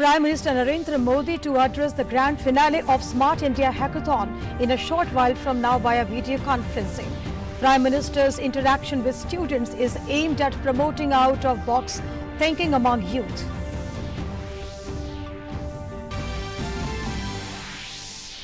Prime Minister Narendra Modi to address the grand finale of Smart India Hackathon in a short while from now via video conferencing. Prime Minister's interaction with students is aimed at promoting out-of-box thinking among youth.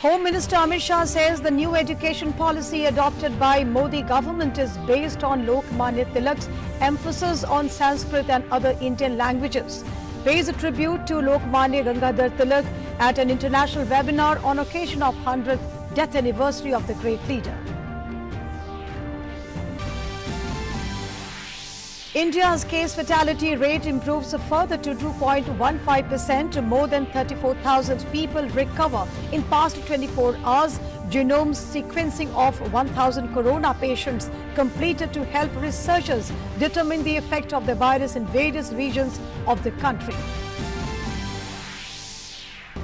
Home Minister Amit Shah says the new education policy adopted by Modi government is based on Lokmanya Tilak's emphasis on Sanskrit and other Indian languages. Pays a tribute to Lokmanya Gangadhar Tilak at an international webinar on occasion of 100th death anniversary of the great leader. India's case fatality rate improves further to 2.15%. More than 34,000 people recover in past 24 hours. Genome sequencing of 1,000 corona patients completed to help researchers determine the effect of the virus in various regions of the country.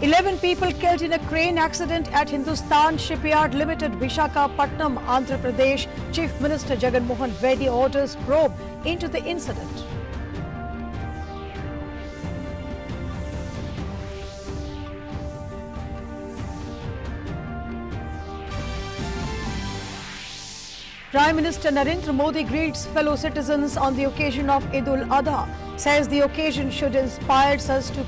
11 people killed in a crane accident at Hindustan Shipyard Limited, Visakhapatnam, Andhra Pradesh. Chief Minister Jagan Mohan Reddy orders probe into the incident. Prime Minister Narendra Modi greets fellow citizens on the occasion of Eid ul-Adha. Says the occasion should inspire us to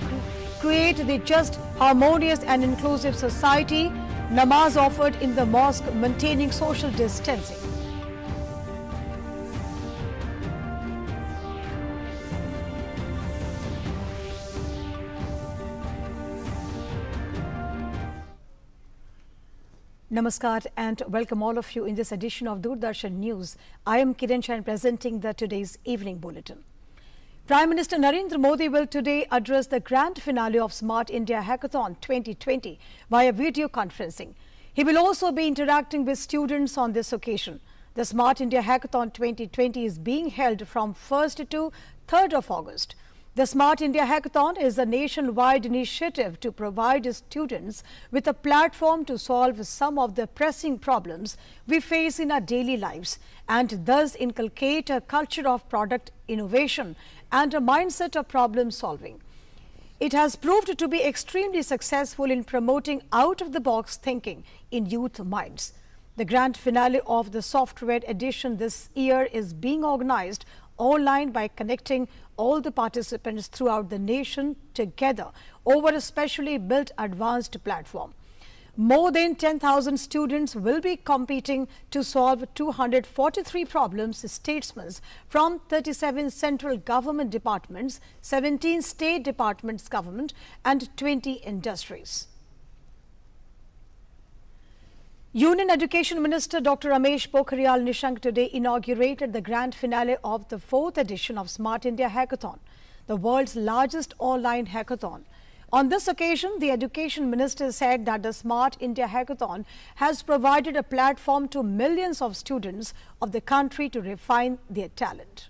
create the just, harmonious and inclusive society. Namaz offered in the mosque, maintaining social distancing. Namaskar and welcome all of you in this edition of Doordarshan News. I am Kiran Charan presenting the today's evening bulletin. Prime Minister Narendra Modi will today address the grand finale of Smart India Hackathon 2020 via video conferencing. He will also be interacting with students on this occasion. The Smart India Hackathon 2020 is being held from 1st to 3rd of August. The Smart India Hackathon is a nationwide initiative to provide students with a platform to solve some of the pressing problems we face in our daily lives and thus inculcate a culture of product innovation and a mindset of problem solving. It has proved to be extremely successful in promoting out-of-the-box thinking in youth minds. The grand finale of the software edition this year is being organized online by connecting all the participants throughout the nation together over a specially built advanced platform. More than 10,000 students will be competing to solve 243 problems statesmen from 37 central government departments, 17 state departments government and 20 industries. Union Education Minister Dr. Ramesh Pokhriyal Nishank today inaugurated the grand finale of the 4th edition of Smart India Hackathon, the world's largest online hackathon. On this occasion, the Education Minister said that the Smart India Hackathon has provided a platform to millions of students of the country to refine their talent.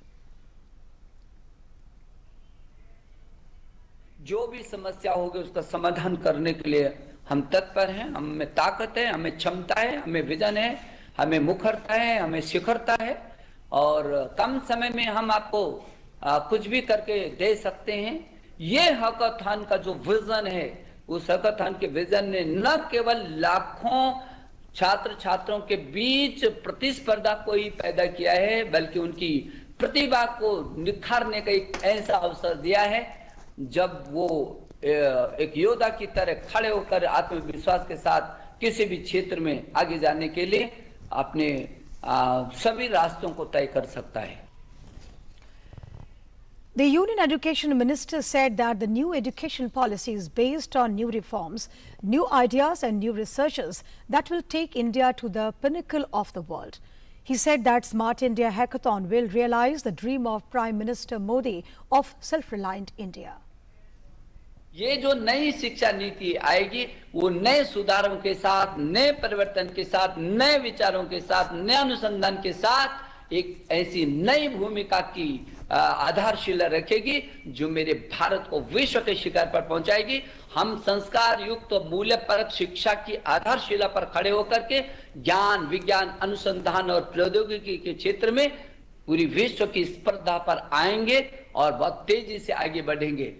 जो भी समस्या होगी उसका समाधान करने के लिए हम तत्पर हैं, हमें ताकत है, हमें क्षमता है, हमें विजन है, हमें मुखरता है, हमें शिखरता है और कम समय में हम आपको कुछ भी करके दे सकते हैं। ये हैकाथन का जो विजन है, उस हैकाथन के विजन ने न केवल लाखों छात्र छात्रों के बीच प्रतिस्पर्धा को ही पैदा किया है, बल्कि उनकी प्रतिभा को निखारने का एक ऐसा अवसर दिया है जब वो एक योद्धा की तरह खड़े होकर आत्मविश्वास के साथ किसी भी क्षेत्र में आगे जाने के लिए अपने सभी रास्तों को तय कर सकता है। The Union Education Minister said that the new education policy is based on new reforms, new ideas and new researches that will take India to the pinnacle of the world. He said that Smart India Hackathon will realize the dream of Prime Minister Modi of self-reliant India. ये जो नई शिक्षा नीति आएगी वो नए सुधारों के साथ, नए परिवर्तन के साथ, नए विचारों के साथ, नए अनुसंधान के साथ एक ऐसी नई भूमिका की आधारशिला रखेगी जो मेरे भारत को विश्व के शिखर पर पहुंचाएगी। हम संस्कार युक्त मूल्यपरक शिक्षा की आधारशिला पर खड़े होकर के ज्ञान, विज्ञान, अनुसंधान और प्रौद्योगिकी के क्षेत्र में पूरी विश्व की स्पर्धा पर आएंगे और बहुत तेजी से आगे बढ़ेंगे।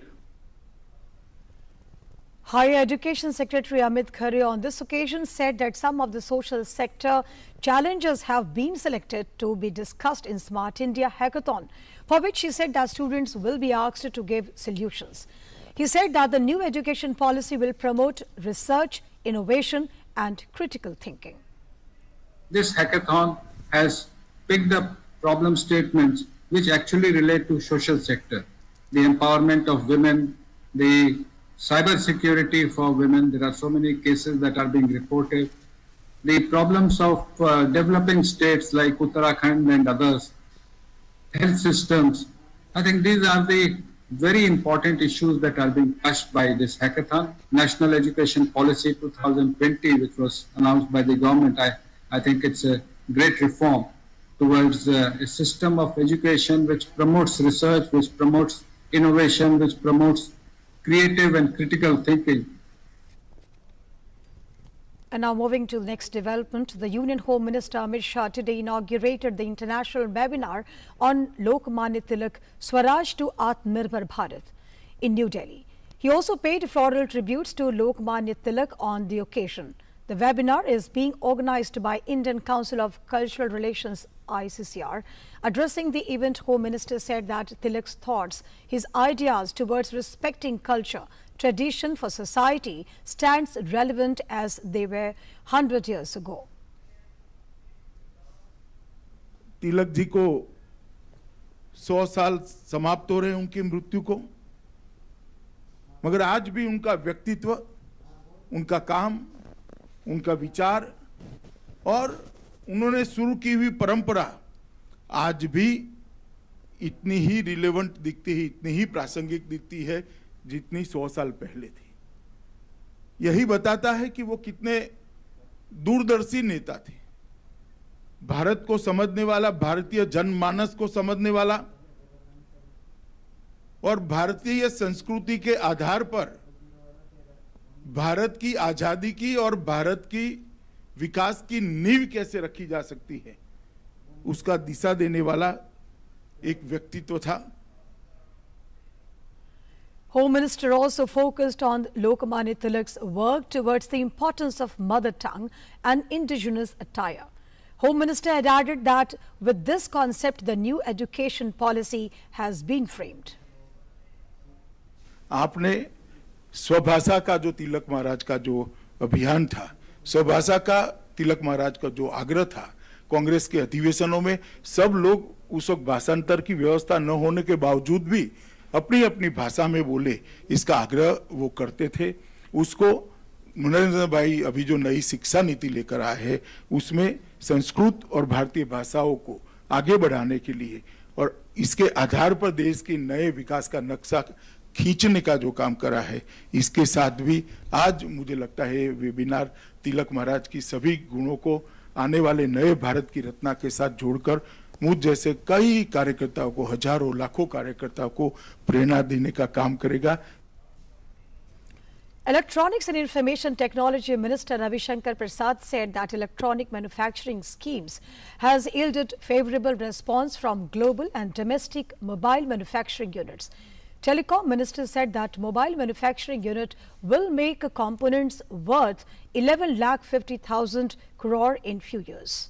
Higher Education Secretary Amit Khare on this occasion said that some of the social sector challenges have been selected to be discussed in Smart India Hackathon, for which he said that students will be asked to give solutions. He said that the new education policy will promote research, innovation and critical thinking. This hackathon has picked up problem statements which actually relate to social sector, the empowerment of women, the cyber security for women. There are so many cases that are being reported. The problems of developing states like Uttarakhand and others, health systems. I think these are the very important issues that are being touched by this hackathon. National Education Policy 2020, which was announced by the government, I think it's a great reform towards a system of education which promotes research, which promotes innovation, which promotes creative and critical thinking. And now moving to the next development, the Union Home Minister Amit Shah today inaugurated the international webinar on Lokmanya Tilak Swaraj to Atmanirbhar Bharat in New Delhi. He also paid floral tributes to Lokmanya Tilak on the occasion. The webinar is being organized by Indian Council of Cultural Relations ICCR. Addressing the event, Home Minister said that Tilak's thoughts, his ideas towards respecting culture, tradition for society stands relevant as they were 100 years ago. Tilak ji को 100 साल समाप्त हो रहे हैं उनकी मृत्यु को, मगर आज भी उनका व्यक्तित्व, उनका काम, उनका विचार और उन्होंने शुरू की हुई परंपरा आज भी इतनी ही रिलेवेंट दिखती है, इतनी ही प्रासंगिक दिखती है जितनी 100 साल पहले थी। यही बताता है कि वो कितने दूरदर्शी नेता थे, भारत को समझने वाला, भारतीय जनमानस को समझने वाला और भारतीय संस्कृति के आधार पर भारत की आजादी की और भारत की विकास की नींव कैसे रखी जा सकती है, उसका दिशा देने वाला एक व्यक्तित्व था। Home Minister also focused on Lokmanya Tilak's work towards the importance of mother tongue and indigenous attire. Home Minister had added that with this concept, the new education policy has been framed. आपने स्वभाषा का जो तिलक महाराज का जो अभियान था, स्वभाषा का तिलक महाराज का जो आग्रह था, कांग्रेस के अधिवेशनों में सब लोग उस वक्त भाषांतर की व्यवस्था न होने के बावजूद भी अपनी अपनी भाषा में बोले, इसका आग्रह वो करते थे। उसको नरेंद्र भाई अभी जो नई शिक्षा नीति लेकर आए हैं, उसमें संस्कृत और भारतीय भाषाओं को आगे बढ़ाने के लिए और इसके आधार पर देश के नए विकास का नक्शा खींचने का जो काम करा है, इसके साथ भी आज मुझे लगता है वेबिनार तिलक महाराज की सभी गुणों को आने वाले नए भारत की रचना के साथ जोड़कर मुझ जैसे कई कार्यकर्ताओं को, हजारों लाखों कार्यकर्ताओं को प्रेरणा देने का काम करेगा। Electronics and Information Technology Minister Ravi Shankar Prasad said that electronic manufacturing schemes has yielded favorable response from global and domestic mobile manufacturing units. Telecom Minister said that mobile manufacturing unit will make components worth 11,50,000 crore in few years.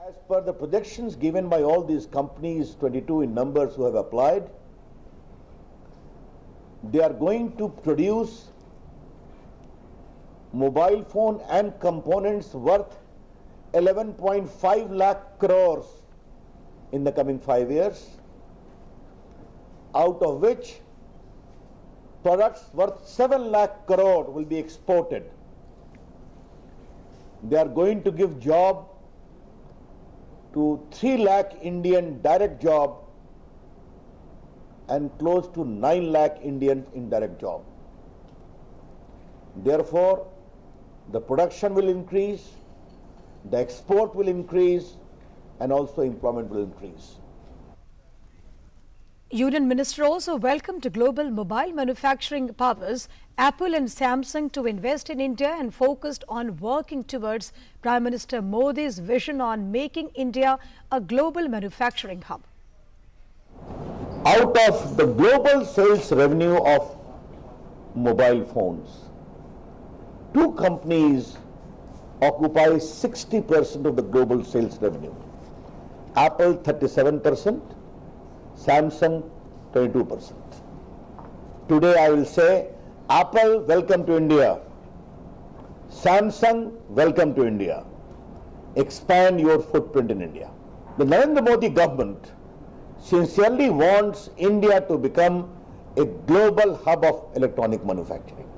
As per the projections given by all these companies, 22 in numbers who have applied, they are going to produce mobile phone and components worth 11.5 lakh crores in the coming 5 years, out of which products worth 7 lakh crore will be exported. They are going to give job to 3 lakh Indian direct job and close to 9 lakh Indian indirect job. Therefore, the production will increase, the export will increase, and also employment will increase. Union Minister also welcomed global mobile manufacturing powers Apple and Samsung to invest in India and focused on working towards Prime Minister Modi's vision on making India a global manufacturing hub. Out of the global sales revenue of mobile phones. Two companies occupy 60% of the global sales revenue. Apple 37%, Samsung 22%. Today I will say, Apple, welcome to India. Samsung, welcome to India. Expand your footprint in India. The Narendra Modi government sincerely wants India to become a global hub of electronic manufacturing.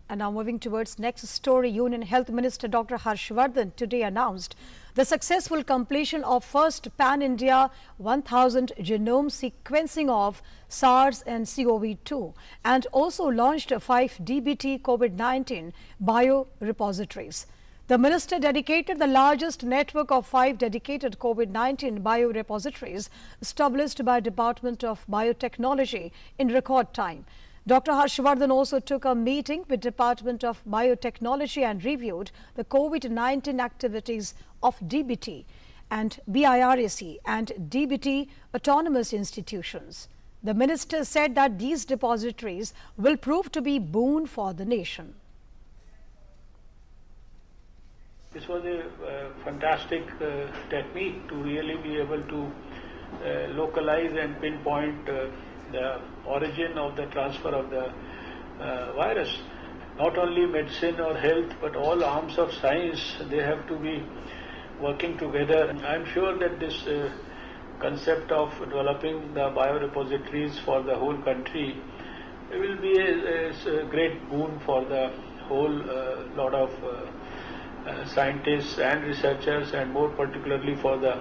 And now moving towards next story, Union Health Minister Dr. Harshvardhan today announced the successful completion of first pan-India 1000 genome sequencing of SARS and CoV-2 and also launched 5 DBT COVID-19 biorepositories. The minister dedicated the largest network of 5 dedicated COVID-19 biorepositories established by Department of Biotechnology in record time. Dr. Harshvardhan also took a meeting with Department of Biotechnology and reviewed the COVID-19 activities of DBT and BIRAC and DBT autonomous institutions. The minister said that these depositories will prove to be boon for the nation. This was a fantastic technique to really be able to localize and pinpoint the origin of the transfer of the virus. Not only medicine or health, but all arms of science, they have to be working together. I am sure that this concept of developing the biorepositories for the whole country will be a great boon for the whole lot of scientists and researchers, and more particularly for the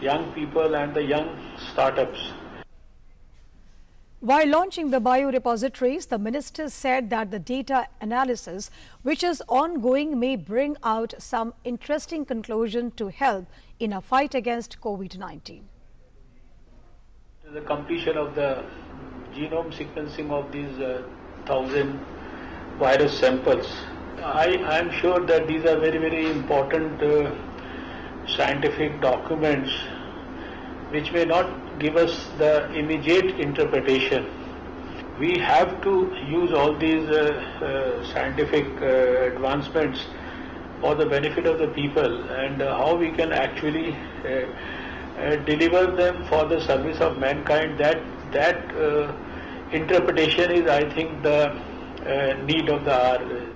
young people and the young startups. While launching the biorepositories, the minister said that the data analysis, which is ongoing, may bring out some interesting conclusion to help in a fight against COVID-19. The completion of the genome sequencing of these 1000 virus samples, I am sure that these are very, very important scientific documents which may not give us the immediate interpretation. We have to use all these scientific advancements for the benefit of the people, and how we can actually deliver them for the service of mankind. That interpretation is, I think, the need of the hour.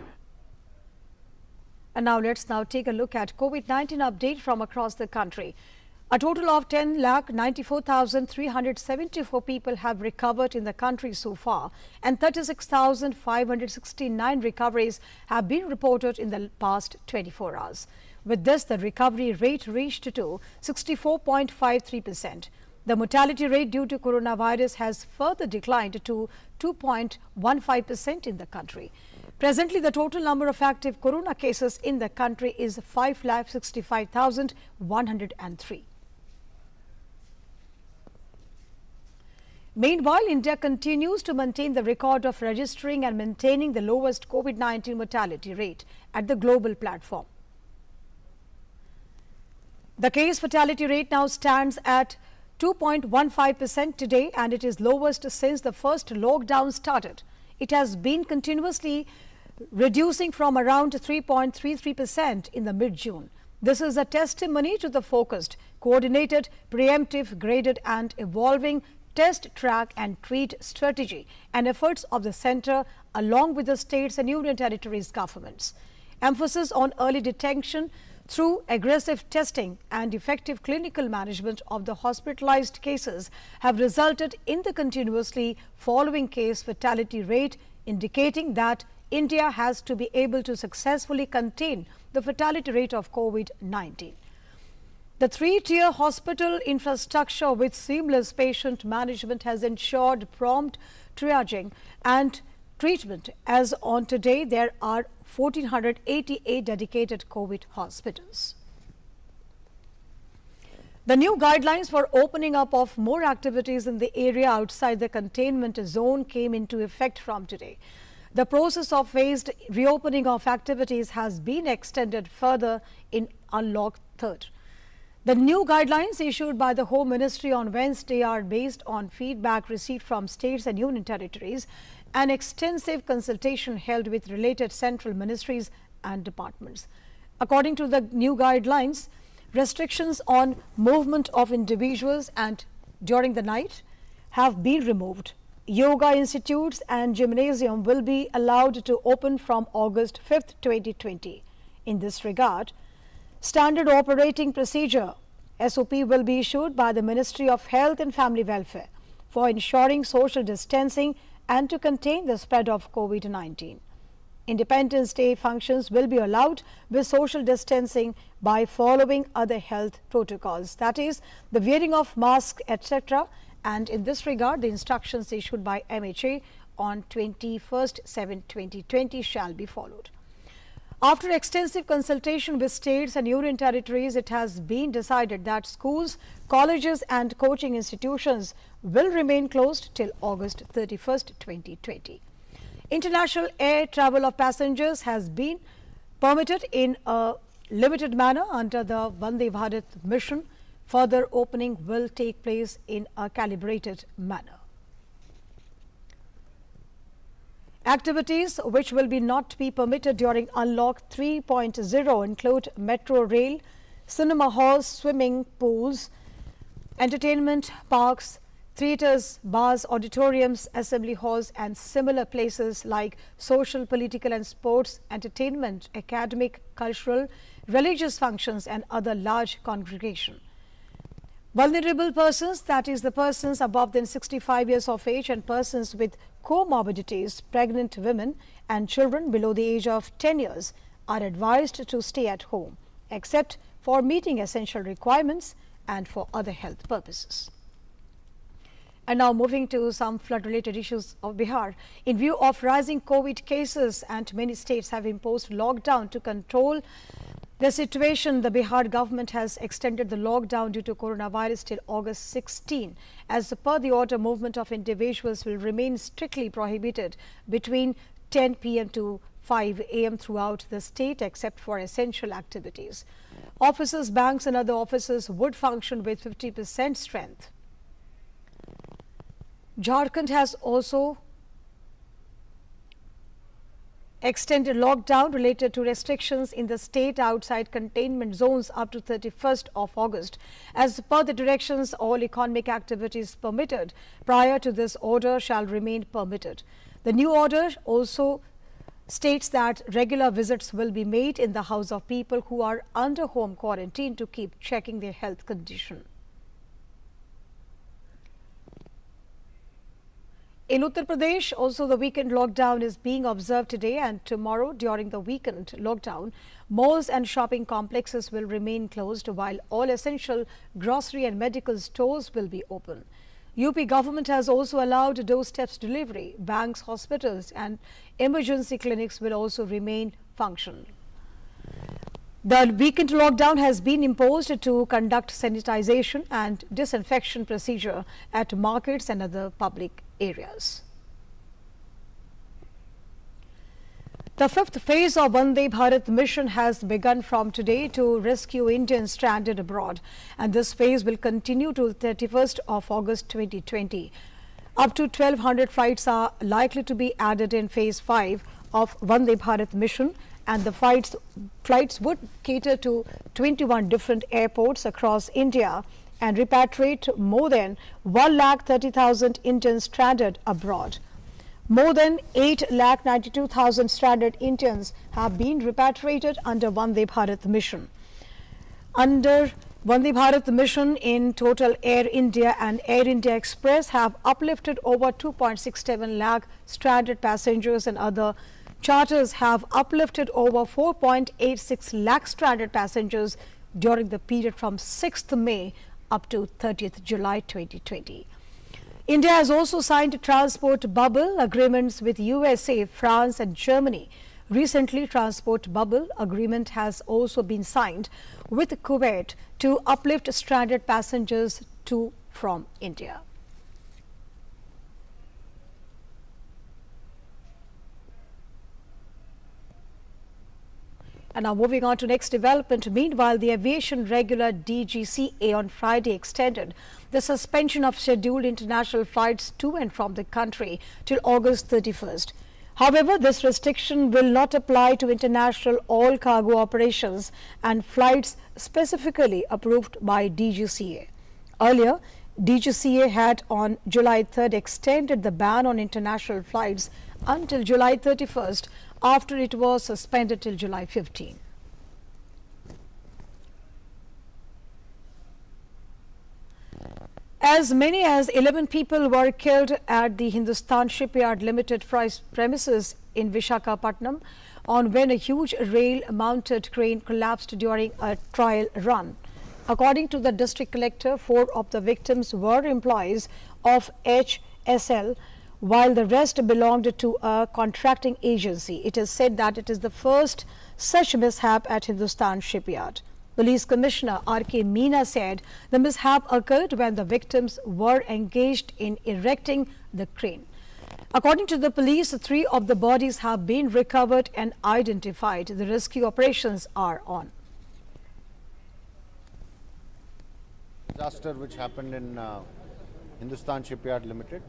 And now let's take a look at COVID-19 update from across the country. A total of 10,94,374 people have recovered in the country so far, and 36,569 recoveries have been reported in the past 24 hours. With this, the recovery rate reached to 64.53%. The mortality rate due to coronavirus has further declined to 2.15% in the country. Presently, the total number of active corona cases in the country is 5,65,103. Meanwhile, India continues to maintain the record of registering and maintaining the lowest COVID-19 mortality rate at the global platform. The case fatality rate now stands at 2.15% today, and it is lowest since the first lockdown started. It has been continuously reducing from around 3.33% in the mid-June. This is a testimony to the focused, coordinated, preemptive, graded and evolving test, track and treat strategy and efforts of the centre along with the states and union territories governments. Emphasis on early detection through aggressive testing and effective clinical management of the hospitalized cases have resulted in the continuously falling case fatality rate, indicating that India has to be able to successfully contain the fatality rate of COVID-19. The three-tier hospital infrastructure with seamless patient management has ensured prompt triaging and treatment. As on today, there are 1,488 dedicated COVID hospitals. The new guidelines for opening up of more activities in the area outside the containment zone came into effect from today. The process of phased reopening of activities has been extended further in Unlock 3rd. The new guidelines issued by the Home Ministry on Wednesday are based on feedback received from states and union territories. an extensive consultation held with related central ministries and departments. According to the new guidelines, restrictions on movement of individuals and during the night have been removed. Yoga institutes and gymnasium will be allowed to open from August 5th, 2020. In this regard, Standard Operating Procedure SOP will be issued by the Ministry of Health and Family Welfare for ensuring social distancing and to contain the spread of COVID-19. Independence Day functions will be allowed with social distancing by following other health protocols, that is, the wearing of masks, etc. And in this regard, the instructions issued by MHA on 21/7/2020 shall be followed. After extensive consultation with states and union territories, it has been decided that schools, colleges and coaching institutions will remain closed till August 31st, 2020. International air travel of passengers has been permitted in a limited manner under the Vande Bharat mission. Further opening will take place in a calibrated manner. Activities which will not be permitted during Unlock 3.0 include metro rail, cinema halls, swimming pools, entertainment parks, theatres, bars, auditoriums, assembly halls and similar places like social, political and sports, entertainment, academic, cultural, religious functions and other large congregation. Vulnerable persons, that is the persons above than 65 years of age and persons with comorbidities, pregnant women and children below the age of 10 years are advised to stay at home except for meeting essential requirements and for other health purposes. And now moving to some flood-related issues of Bihar. In view of rising COVID cases and many states have imposed lockdown to control the situation, the Bihar government has extended the lockdown due to coronavirus till August 16. As per the order, movement of individuals will remain strictly prohibited between 10 p.m. to 5 a.m. throughout the state except for essential activities. Offices, banks and other offices would function with 50% strength. Jharkhand has also extended lockdown related to restrictions in the state outside containment zones up to 31st of August. As per the directions, all economic activities permitted prior to this order shall remain permitted. The new order also states that regular visits will be made in the house of people who are under home quarantine to keep checking their health condition. In Uttar Pradesh, also the weekend lockdown is being observed today and tomorrow. During the weekend lockdown, malls and shopping complexes will remain closed while all essential grocery and medical stores will be open. UP government has also allowed doorsteps delivery. Banks, hospitals and emergency clinics will also remain functional. The weekend lockdown has been imposed to conduct sanitization and disinfection procedure at markets and other public areas. The fifth phase of Vande Bharat mission has begun from today to rescue Indians stranded abroad, and this phase will continue to 31st of August 2020. Up to 1,200 flights are likely to be added in phase 5 of Vande Bharat mission, and the flights would cater to 21 different airports across India and repatriate more than 1,30,000 Indians stranded abroad. More than 8,92,000 stranded Indians have been repatriated under Vande Bharat mission. Under Vande Bharat mission, in total, Air India and Air India Express have uplifted over 2.67 lakh stranded passengers, and other charters have uplifted over 4.86 lakh stranded passengers during the period from 6th May up to 30th July 2020. India has also signed transport bubble agreements with USA, France and Germany. Recently, transport bubble agreement has also been signed with Kuwait to uplift stranded passengers to from India. And now moving on to next development. Meanwhile, the aviation regular DGCA on Friday extended the suspension of scheduled international flights to and from the country till August 31st. However, this restriction will not apply to international all cargo operations and flights specifically approved by DGCA. Earlier, DGCA had on July 3rd extended the ban on international flights until July 31st after it was suspended till July 15. As many as 11 people were killed at the Hindustan Shipyard Limited premises in Visakhapatnam on when a huge rail-mounted crane collapsed during a trial run. According to the district collector, 4 of the victims were employees of HSL, while the rest belonged to a contracting agency. It is said that it is the first such mishap at Hindustan Shipyard. Police Commissioner R.K. Meena said the mishap occurred when the victims were engaged in erecting the crane. According to the police, 3 of the bodies have been recovered and identified. The rescue operations are on. Disaster which happened in Hindustan Shipyard Limited.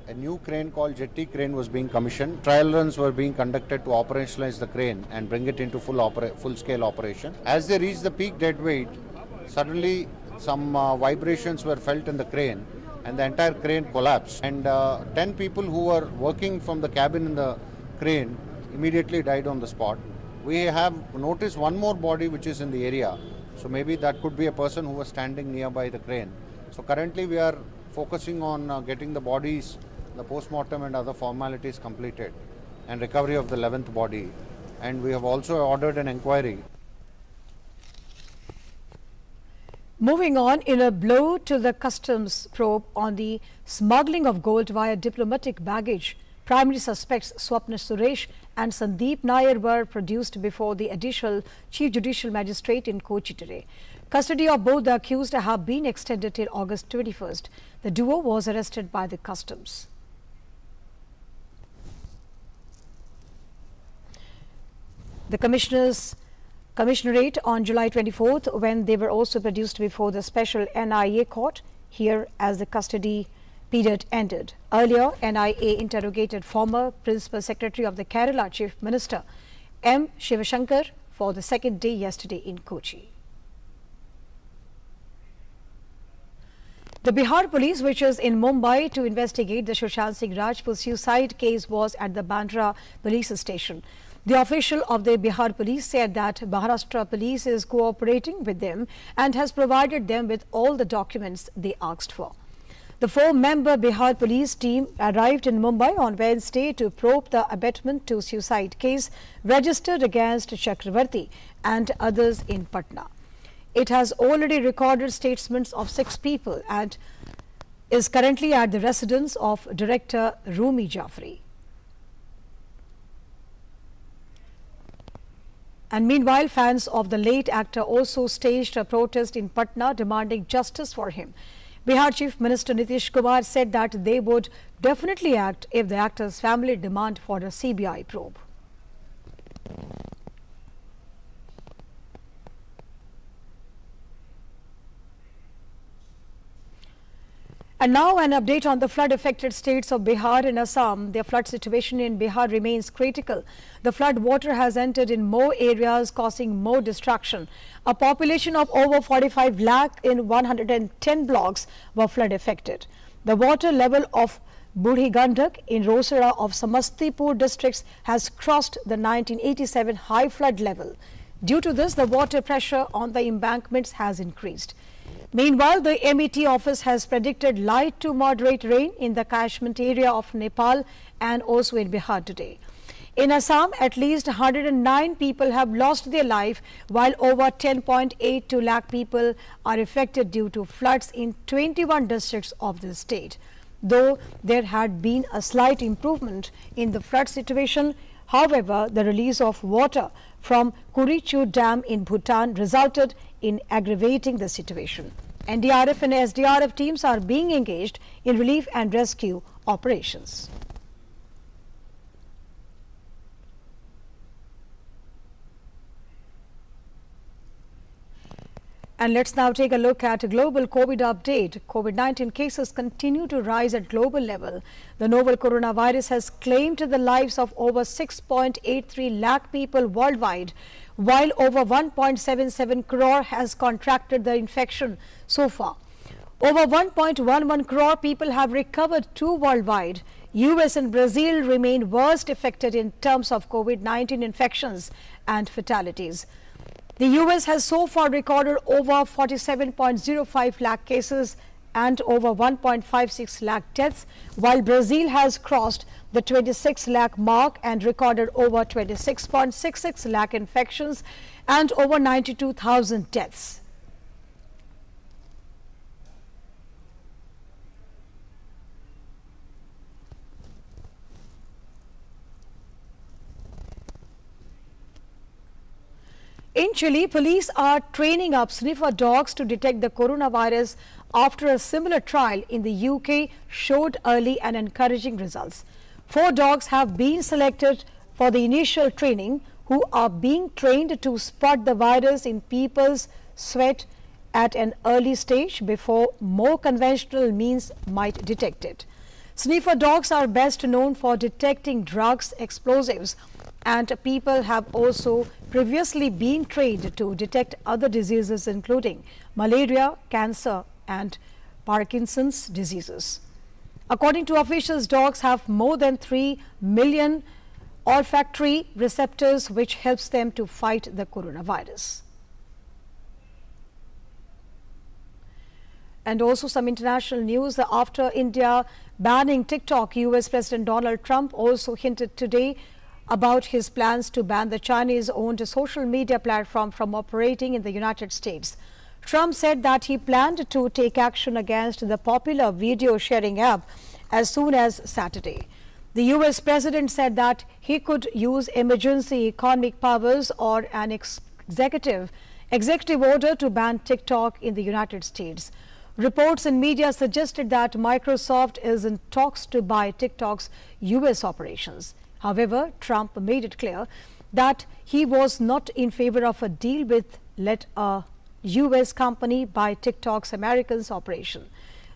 A new crane called Jetty crane was being commissioned. Trial runs were being conducted to operationalize the crane and bring it into full-scale operation. As they reached the peak dead weight, suddenly some vibrations were felt in the crane and the entire crane collapsed. And 10 people who were working from the cabin in the crane immediately died on the spot. We have noticed one more body which is in the area. So maybe that could be a person who was standing nearby the crane. So currently we are focusing on getting the bodies, the post-mortem and other formalities completed and recovery of the 11th body. And we have also ordered an inquiry. Moving on, in a blow to the customs probe on the smuggling of gold via diplomatic baggage, primary suspects Swapna Suresh and Sandeep Nair were produced before the additional Chief Judicial Magistrate in Kochi today. Custody of both the accused have been extended till August 21st. The duo was arrested by the customs. The commissionerate on July 24th, when they were also produced before the special NIA court here as the custody period ended. Earlier, NIA interrogated former Principal Secretary of the Kerala Chief Minister M. Shivashankar for the second day yesterday in Kochi. The Bihar police, which is in Mumbai to investigate the Sushant Singh Rajput suicide case, was at the Bandra police station. The official of the Bihar police said that Maharashtra police is cooperating with them and has provided them with all the documents they asked for. The 4-member Bihar police team arrived in Mumbai on Wednesday to probe the abetment to suicide case registered against Chakravarti and others in Patna. It has already recorded statements of 6 people and is currently at the residence of director Rumi Jafri. And meanwhile, fans of the late actor also staged a protest in Patna demanding justice for him. Bihar Chief Minister Nitish Kumar said that they would definitely act if the actor's family demand for a CBI probe. And now an update on the flood-affected states of Bihar and Assam. The flood situation in Bihar remains critical. The flood water has entered in more areas, causing more destruction. A population of over 45 lakh in 110 blocks were flood-affected. The water level of Budhi Gandak in Rosara of Samastipur districts has crossed the 1987 high flood level. Due to this, the water pressure on the embankments has increased. Meanwhile, the MET office has predicted light to moderate rain in the catchment area of Nepal and also in Bihar today. In Assam, at least 109 people have lost their life, while over 10.82 lakh people are affected due to floods in 21 districts of the state. Though there had been a slight improvement in the flood situation, however, the release of water from Kurichu Dam in Bhutan resulted in aggravating the situation. NDRF and SDRF teams are being engaged in relief and rescue operations. And let's now take a look at a global COVID update. COVID-19 cases continue to rise at global level. The novel coronavirus has claimed the lives of over 6.83 lakh people worldwide, while over 1.77 crore has contracted the infection so far. Over 1.11 crore people have recovered too worldwide. US and Brazil remain worst affected in terms of COVID-19 infections and fatalities. The US has so far recorded over 47.05 lakh cases and over 1.56 lakh deaths, while Brazil has crossed the 26 lakh mark and recorded over 26.66 lakh infections and over 92,000 deaths. In Chile, police are training up sniffer dogs to detect the coronavirus after a similar trial in the UK showed early and encouraging results. 4 dogs have been selected for the initial training, who are being trained to spot the virus in people's sweat at an early stage before more conventional means might detect it. Sniffer dogs are best known for detecting drugs, explosives, and people have also previously been trained to detect other diseases including malaria, cancer and Parkinson's diseases. According to officials, dogs have more than 3 million olfactory receptors, which helps them to fight the coronavirus. And also some international news. After India banning TikTok, US President Donald Trump also hinted today about his plans to ban the Chinese-owned social media platform from operating in the United States. Trump said that he planned to take action against the popular video sharing app as soon as Saturday. The US president said that he could use emergency economic powers or an executive order to ban TikTok in the United States. Reports in media suggested that Microsoft is in talks to buy TikTok's US operations. However, Trump made it clear that he was not in favor of a deal with let a US company buy TikTok's Americans operation.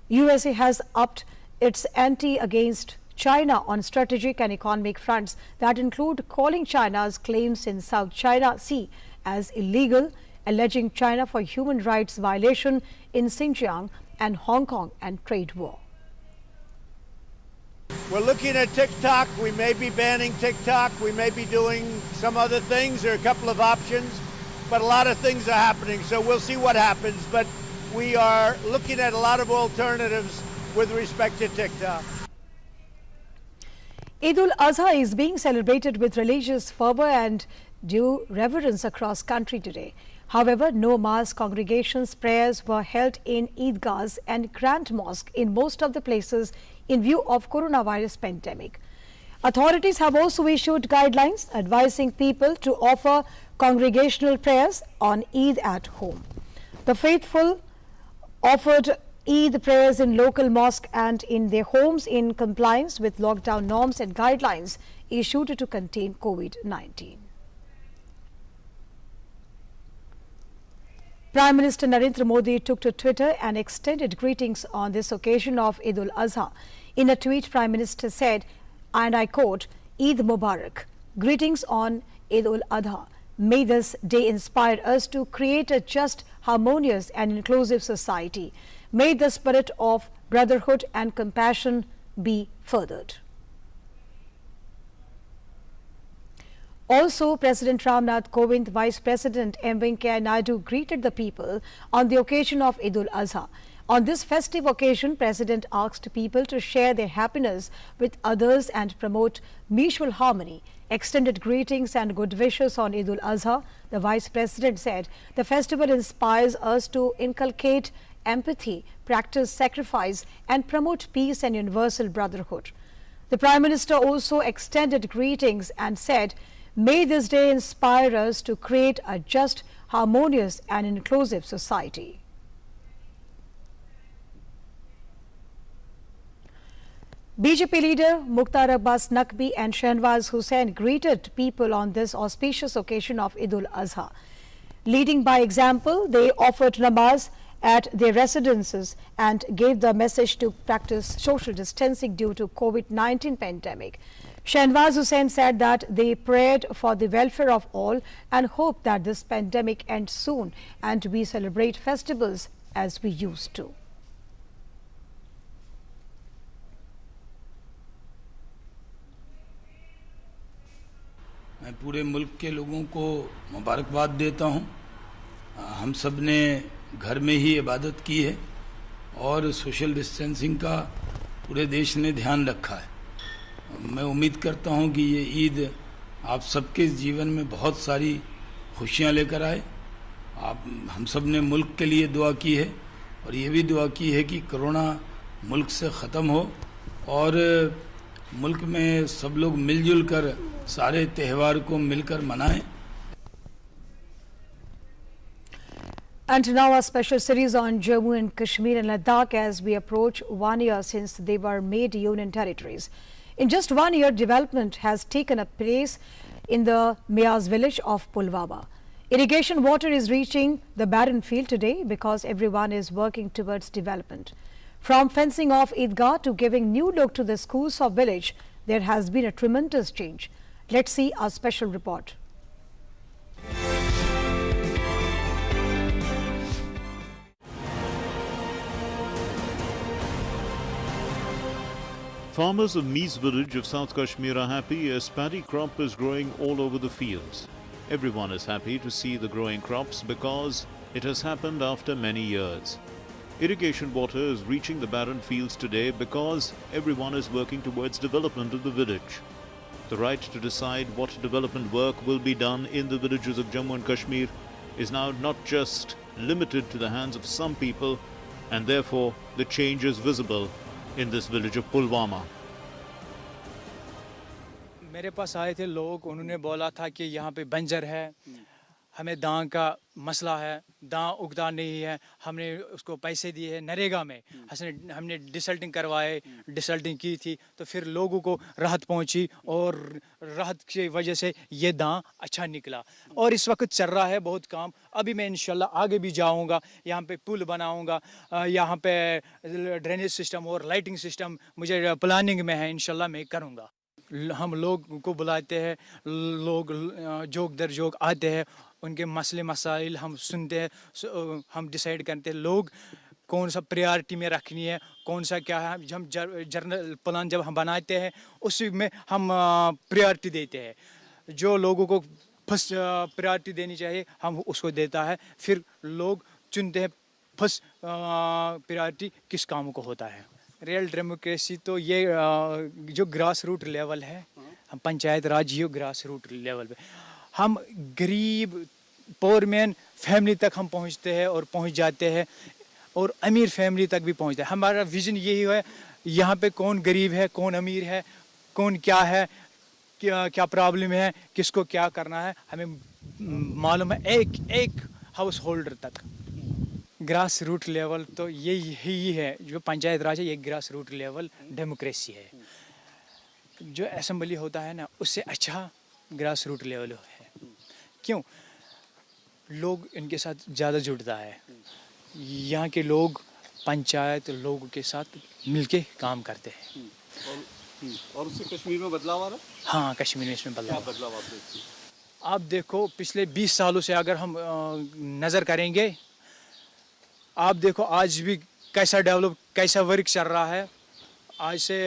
USA has upped its ante against China on strategic and economic fronts that include calling China's claims in South China Sea as illegal, alleging China for human rights violation in Xinjiang and Hong Kong and trade war. We're looking at TikTok. We may be banning TikTok. We may be doing some other things. There are a couple of options, but a lot of things are happening. So we'll see what happens. But we are looking at a lot of alternatives with respect to TikTok. Eid-ul-Azha is being celebrated with religious fervor and due reverence across country today. However, no mass congregations prayers were held in Eidgahs and Grand Mosque in most of the places in view of coronavirus pandemic. Authorities have also issued guidelines advising people to offer congregational prayers on Eid at home. The faithful offered Eid prayers in local mosque and in their homes in compliance with lockdown norms and guidelines issued to contain COVID-19. Prime Minister Narendra Modi took to Twitter and extended greetings on this occasion of Eid-ul-Azha. In a tweet, Prime Minister said, and I quote, Eid Mubarak, greetings on Eid-ul-Adha. May this day inspire us to create a just, harmonious and inclusive society. May the spirit of brotherhood and compassion be furthered. Also, President Ramnath Kovind, Vice President M. Venkaiah Naidu greeted the people on the occasion of Eid-ul-Azha. On this festive occasion, President asked people to share their happiness with others and promote mutual harmony. Extended greetings and good wishes on Eid-ul-Azha, the Vice President said, the festival inspires us to inculcate empathy, practice sacrifice and promote peace and universal brotherhood. The Prime Minister also extended greetings and said, may this day inspire us to create a just, harmonious and inclusive society. BJP leader Mukhtar Abbas Naqvi and Shahnawaz Hussain greeted people on this auspicious occasion of Eid-ul-Azha. Leading by example, they offered namaz at their residences and gave the message to practice social distancing due to COVID-19 pandemic. Shahnwaz Hussain said that they prayed for the welfare of all and hope that this pandemic ends soon and we celebrate festivals as we used to. मैं पूरे मुल्क के लोगों को मुबारकबाद देता हूं। हम सब ने घर में ही इबादत की है और सोशल डिस्टेंसिंग का पूरे देश ने ध्यान रखा है। मैं उम्मीद करता हूं कि ये ईद आप सबके जीवन में बहुत सारी खुशियां लेकर आए। हम सब ने मुल्क के लिए दुआ की है और ये भी दुआ की है कि कोरोना मुल्क से ख़त्म हो और मुल्क में सब लोग मिलजुल कर सारे त्यौहार को मिलकर मनाएं। And now a special series on Jammu and Kashmir and Ladakh as we approach 1 year since they were made union territories. In just 1 year, development has taken a place in the Miaz village of Pulwama. Irrigation water is reaching the barren field today because everyone is working towards development. From fencing off Eidgah to giving new look to the schools of village, there has been a tremendous change. Let's see our special report. Farmers of Miaz village of South Kashmir are happy as paddy crop is growing all over the fields. Everyone is happy to see the growing crops because it has happened after many years. Irrigation water is reaching the barren fields today because everyone is working towards development of the village. The right to decide what development work will be done in the villages of Jammu and Kashmir is now not just limited to the hands of some people, and therefore the change is visible in this village of Pulwama. मेरे पास आए थे लोग, उन्होंने बोला था कि यहाँ पे बंजर है, हमें दां का मसला है, दां उगता नहीं है। हमने उसको पैसे दिए हैं नरेगा में, हमने डिसल्टिंग करवाए, डिसल्टिंग की थी तो फिर लोगों को राहत पहुंची और राहत की वजह से ये दां अच्छा निकला और इस वक्त चल रहा है बहुत काम। अभी मैं इंशाल्लाह आगे भी जाऊंगा, यहाँ पे पुल बनाऊंगा, यहाँ पे ड्रेनेज सिस्टम और लाइटिंग सिस्टम मुझे प्लानिंग में है, इंशाल्लाह मैं करूँगा। हम लोग को बुलाते हैं, लोग जोक दर जोक आते हैं, उनके मसले मसाइल हम सुनते हैं, हम डिसाइड करते हैं लोग कौन सा प्रायोरिटी में रखनी है, कौन सा क्या है। हम जर्नल प्लान जब हम बनाते हैं उसी में हम प्रायोरिटी देते हैं। जो लोगों को फर्स्ट प्रायोरिटी देनी चाहिए हम उसको देता है, फिर लोग चुनते हैं फर्स्ट प्रायोरिटी किस काम को होता है। रियल डेमोक्रेसी तो ये जो ग्रास रूट लेवल है, हम पंचायत राज ये ग्रास रूट लेवल पे हम गरीब पोर मैन फैमिली तक हम पहुंचते हैं और पहुंच जाते हैं और अमीर फैमिली तक भी पहुंचते हैं। हमारा विजन यही है, यहाँ पे कौन गरीब है, कौन अमीर है, कौन क्या है, क्या प्रॉब्लम है, किसको क्या करना है, हमें मालूम है एक हाउस होल्डर तक। ग्रास रूट लेवल तो यही है, जो पंचायत राज है ये ग्रास रूट लेवल डेमोक्रेसी है। जो असेंबली होता है ना उससे अच्छा ग्रास रूट लेवल है। क्यों? लोग इनके साथ ज़्यादा जुड़ता है। यहाँ के लोग पंचायत लोगों के साथ मिलके काम करते हैं। और उससे कश्मीर में बदलाव आ रहा है? हाँ, कश्मीर में इसमें बदलाव। क्या बदलाव आप देखते हैं? आप देखो पिछले 20 सालों से अगर हम नज़र करेंगे, आप देखो आज भी कैसा डेवलप, कैसा वर्क चल रहा है। आज से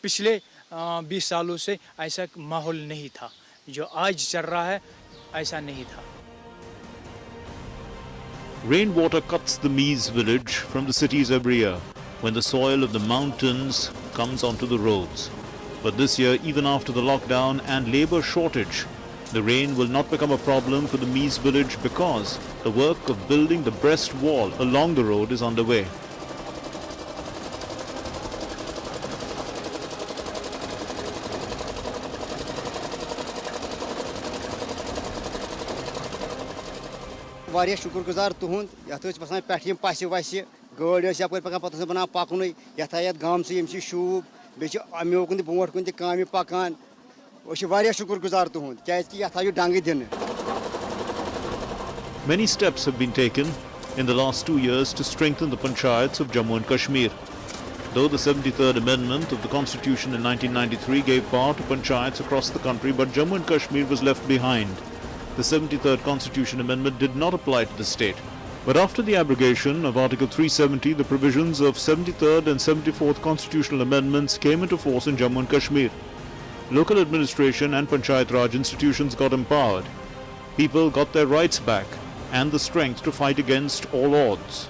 पिछले 20 सालों से ऐसा माहौल नहीं था, जो आज चल रहा है ऐसा नहीं था। Rainwater cuts the Miaz village from the cities every year when the soil of the mountains comes onto the roads. But this year, even after the lockdown and labor shortage, the rain will not become a problem for the Miaz village because the work of building the breast wall along the road is underway. वारिया शुक्रगुजार तुहुंद यथ बसान पे पस वस गाड़ी yup पे बना पकन यथ आयत गाम से यम शूब बे अमो कुन बोट कुन काम पकान शुक्रगुजार तुहुंद क्या यथ आयु डंग दिन। Many steps have been taken in the last 2 years to strengthen the panchayats of Jammu and Kashmir. Though the 73rd Amendment of the Constitution in 1993 gave power to panchayats across the country, but Jammu and Kashmir was left behind. The 73rd Constitution Amendment did not apply to the state. But after the abrogation of Article 370, the provisions of 73rd and 74th Constitutional Amendments came into force in Jammu and Kashmir. Local administration and Panchayat Raj institutions got empowered. People got their rights back and the strength to fight against all odds.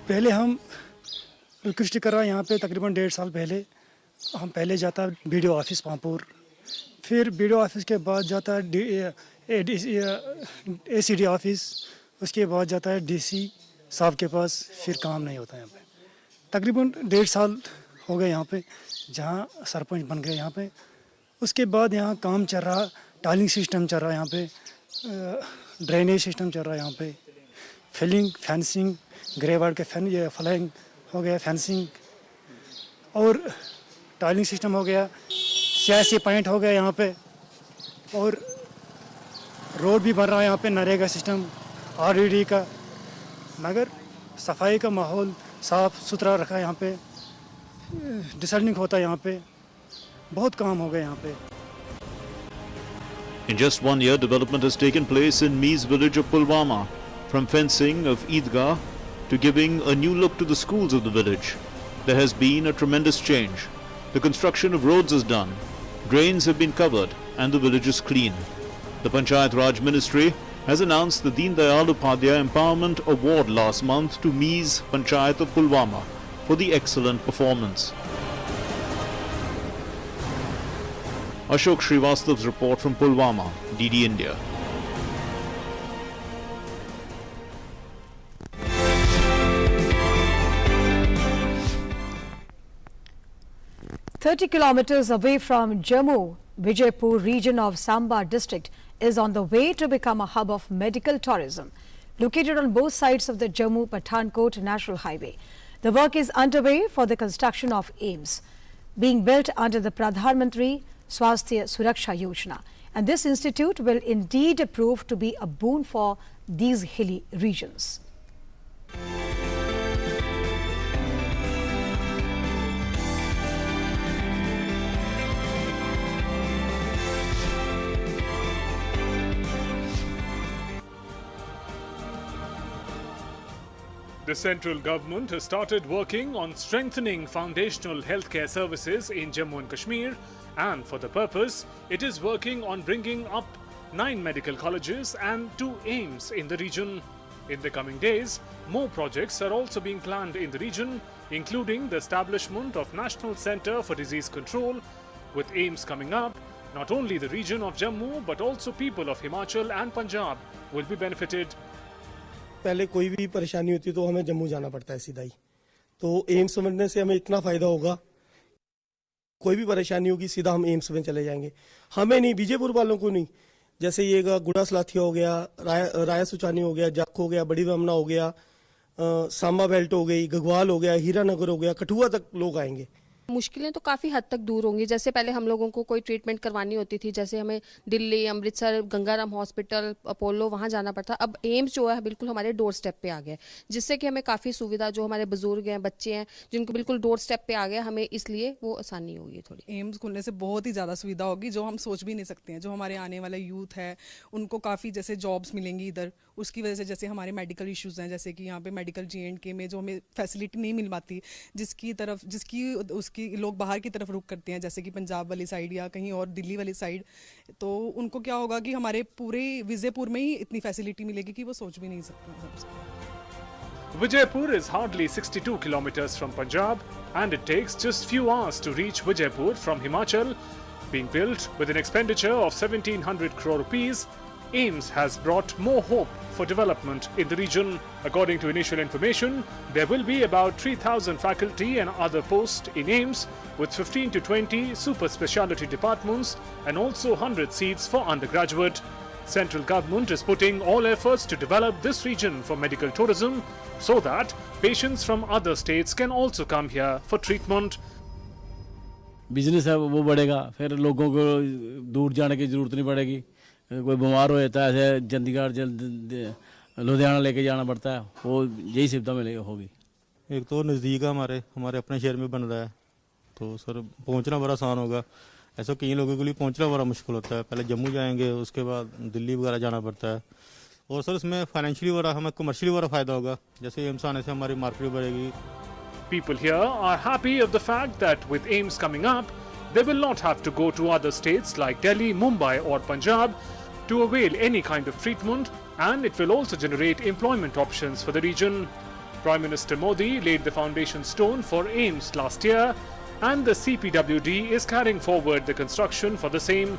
पहले हम कृष्ण करा यहाँ पे तकरीबन 1.5 साल पहले हम पहले जाता बीडीओ ऑफिस पामपुर, फिर बीडीओ ऑफिस के बाद जाता है एसीडी ऑफिस, उसके बाद जाता है डीसी साहब के पास, फिर काम नहीं होता यहाँ पे। तकरीबन 1.5 साल हो गए यहाँ पे, जहाँ सरपंच बन गए यहाँ पे। उसके बाद यहाँ काम चल रहा, टाइलिंग सिस्टम चल रहा है यहाँ पे, ड्रेनेज सिस्टम चल रहा है यहाँ पे, फिलिंग, फेंसिंग, ग्रेवार्ड के फ्लैंग हो गया, फेंसिंग और टाइलिंग सिस्टम हो गया, सियासी पॉइंट हो गया यहाँ पे, और रोड भी बन रहा है यहाँ पे, नरेगा सिस्टम, आरडीडी का। मगर सफाई का माहौल साफ सुथरा रखा है यहाँ पे, डिसल्टिंग होता है यहाँ पे, बहुत काम हो गया यहाँ पे। In just 1 year, development has taken place in Mees village of Pulwama, from fencing of Eidgah to giving a new look to the schools of the village. There has been a tremendous change. The construction of roads is done, drains have been covered, and the village is clean. The Panchayat Raj Ministry has announced the Deen Dayal Upadhyay Empowerment Award last month to Mees Panchayat of Pulwama for the excellent performance. Ashok Srivastav's report from Pulwama, DD India. "30 kilometers away from Jammu, Vijaypur region of Samba district is on the way to become a hub of medical tourism, located on both sides of the Jammu-Pathankot National Highway. The work is underway for the construction of AIIMS, being built under the Pradhan Mantri Swasthya Suraksha Yojana. And this institute will indeed prove to be a boon for these hilly regions. The central government has started working on strengthening foundational healthcare services in Jammu and Kashmir, and for the purpose, it is working on bringing up 9 medical colleges and 2 AIIMS in the region. In the coming days, more projects are also being planned in the region, including the establishment of National Centre for Disease Control. With AIIMS coming up, not only the region of Jammu but also people of Himachal and Punjab will be benefited. पहले कोई भी परेशानी होती तो हमें जम्मू जाना पड़ता है सीधा ही, तो एम्स बनने से हमें इतना फायदा होगा, कोई भी परेशानी होगी सीधा हम एम्स में चले जाएंगे। हमें नहीं, विजयपुर वालों को नहीं, जैसे ये गुड़ा सलाथिया हो गया, राया सुचानी हो गया, जख हो गया, बड़ी बमना हो गया, सांबा बेल्ट हो गई, गगवाल हो गया, हीरानगर हो गया, कठुआ तक लोग आएंगे। मुश्किलें तो काफ़ी हद तक दूर होंगी। जैसे पहले हम लोगों को कोई ट्रीटमेंट करवानी होती थी, जैसे हमें दिल्ली, अमृतसर, गंगाराम हॉस्पिटल, अपोलो वहाँ जाना पड़ता। अब एम्स जो है बिल्कुल हमारे डोर स्टेप पे आ गया, जिससे कि हमें काफ़ी सुविधा, जो हमारे बुजुर्ग हैं, बच्चे हैं, जिनको बिल्कुल डोर स्टेप पे आ गया, हमें इसलिए वो आसानी होगी थोड़ी। एम्स खुलने से बहुत ही ज़्यादा सुविधा होगी, जो हम सोच भी नहीं सकते हैं। जो हमारे आने वाले यूथ है उनको काफ़ी जैसे जॉब्स मिलेंगी इधर, उसकी वजह से जैसे हमारे मेडिकल इश्यूज़ हैं, जैसे कि यहाँ पे मेडिकल J&K में जो हमें फैसिलिटी नहीं मिल पाती, जिसकी उसकी लोग बाहर की तरफ रुख करते हैं, जैसे कि पंजाब वाली साइड या कहीं और दिल्ली वाली साइड, तो उनको क्या होगा कि हमारे पूरे विजयपुर में ही इतनी फैसिलिटी मिलेगी कि वो सोच भी नहीं सकते। Vijaypur is hardly 62 kilometers from Punjab, and it takes just few hours to reach Vijaypur from Himachal. Being built with an expenditure of 1,700 crore rupees, AIIMS has brought more hope for development in the region. According to initial information, there will be about 3,000 faculty and other posts in AIIMS, with 15 to 20 super speciality departments and also 100 seats for undergraduate. Central government is putting all efforts to develop this region for medical tourism so that patients from other states can also come here for treatment. Business है वो बढ़ेगा, फिर लोगों को दूर जाने की ज़रूरत नहीं पड़ेगी, कोई बीमार हो जाता है ऐसे चंडीगढ़ लुधियाना लेके जाना पड़ता है, वो यही सुविधा मिलेगी होगी। एक तो नज़दीक है, हमारे अपने शहर में बन रहा है, तो सर पहुंचना बड़ा आसान होगा। ऐसा कई लोगों के लिए पहुंचना बड़ा मुश्किल होता है, पहले जम्मू जाएंगे, उसके बाद दिल्ली वगैरह जाना पड़ता है। और सर इसमें फाइनेंशियली बड़ा, हमें कमर्शियली बड़ा फ़ायदा होगा, जैसे एम्स आने से हमारी मार्केट बढ़ेगी। People here are happy of the fact that with AIIMS coming up, they will not have to go to other states like Delhi, Mumbai or Punjab to avail any kind of treatment, and it will also generate employment options for the region. Prime Minister Modi laid the foundation stone for AIIMS last year, and the CPWD is carrying forward the construction for the same.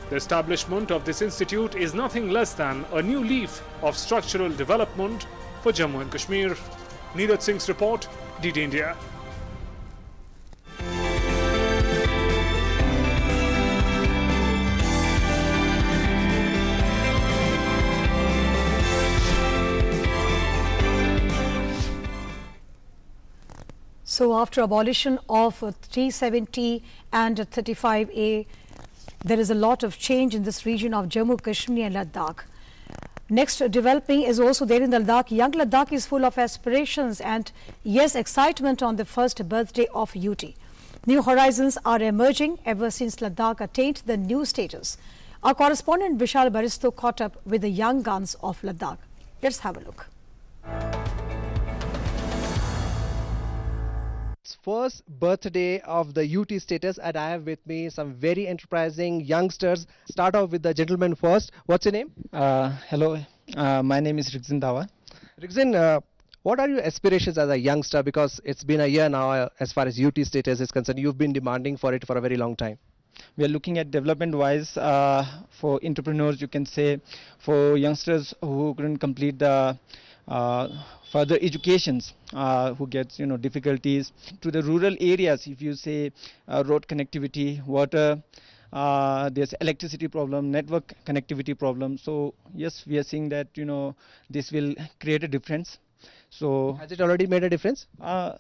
The establishment of this institute is nothing less than a new leaf of structural development for Jammu and Kashmir. Neeraj Singh's report, DD India. So after abolition of 370 and 35A, there is a lot of change in this region of Jammu, Kashmir and Ladakh. Next developing is also there in the Ladakh. Young Ladakh is full of aspirations and yes, excitement on the first birthday of UT. New horizons are emerging ever since Ladakh attained the new status. Our correspondent Vishal Baristo caught up with the young guns of Ladakh. Let's have a look. First birthday of the UT status, and I have with me some very enterprising youngsters. Start off with the gentleman first. What's your name? Hello, my name is Rixin Dawa. Rixin, what are your aspirations as a youngster? Because it's been a year now as far as UT status is concerned. You've been demanding for it for a very long time. We are looking at development wise for entrepreneurs, you can say, for youngsters who couldn't complete the further educations, who gets difficulties, to the rural areas. If you say road connectivity, water, there's electricity problem, network connectivity problem. So yes, we are seeing that this will create a difference. So has it already made a difference?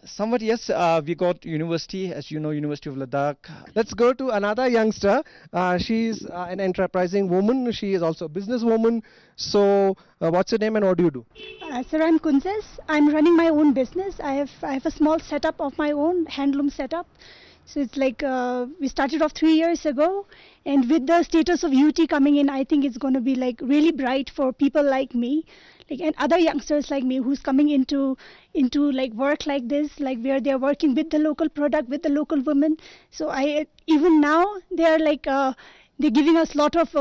Somewhat yes. We got university, as you know, University of Ladakh. Let's go to another youngster. She's an enterprising woman. She is also a businesswoman. So what's your name and what do you do? Sir, I'm Kunzes. I'm running my own business. I have a small setup of my own, handloom setup. So it's like we started off 3 years ago, and with the status of UT coming in, I think it's going to be like really bright for people like me, like and other youngsters like me who's coming into like work like this, like where they're working with the local product, with the local women. So even now they're like they're giving us a lot of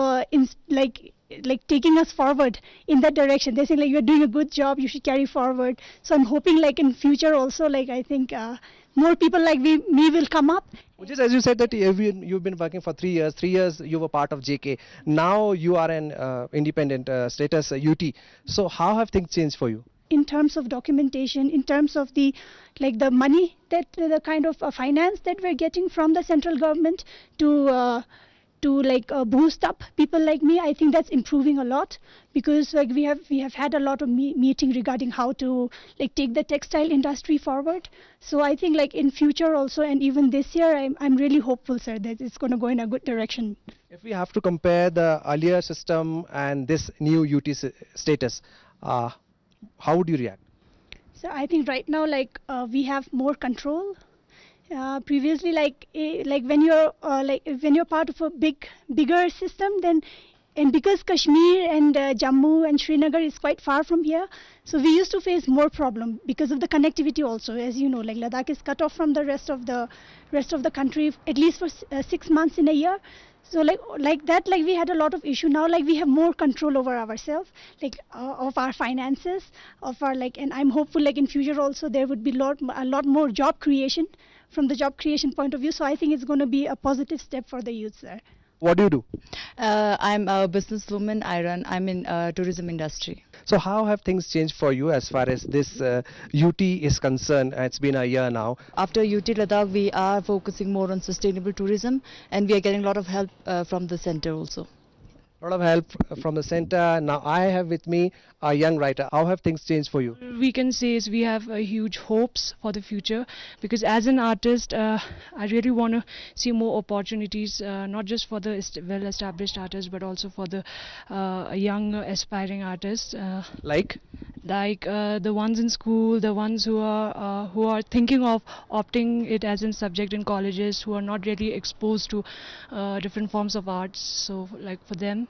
like taking us forward in that direction. They're saying like, you're doing a good job, you should carry forward. So I'm hoping like in future also, like I think more people like me will come up. Just as you said that you've been working for 3 years. 3 years you were part of JK. Now you are an independent status UT. So how have things changed for you? In terms of documentation, in terms of the money, that the kind of finance that we're getting from the central government to boost up people like me, I think that's improving a lot, because like we have had a lot of meeting regarding how to like take the textile industry forward. So I think like in future also, and even this year, I'm really hopeful, sir, that it's going to go in a good direction. If we have to compare the earlier system and this new UT status, how would you react? So I think right now like we have more control. Previously, like when you're part of a bigger system, then, and because Kashmir and Jammu and Srinagar is quite far from here, so we used to face more problem because of the connectivity also. As you know, like Ladakh is cut off from the rest of the country at least for 6 months in a year. So like that, like we had a lot of issue. Now like we have more control over ourselves, like of our finances, of our and I'm hopeful like in future also there would be a lot more job creation from the job creation point of view. So I think it's going to be a positive step for the youth, sir. What do you do? I'm a businesswoman. I'm in tourism industry. So how have things changed for you as far as this UT is concerned? It's been a year now. After UT Ladakh, we are focusing more on sustainable tourism, and we are getting a lot of help from the center also. a lot of help from the center. Now I have with me a young writer. How have things changed for you? We can say is we have huge hopes for the future, because as an artist, I really want to see more opportunities, not just for the well-established artists, but also for the young aspiring artists. Like the ones in school, the ones who are thinking of opting it as a subject in colleges, who are not really exposed to different forms of arts. So like for them.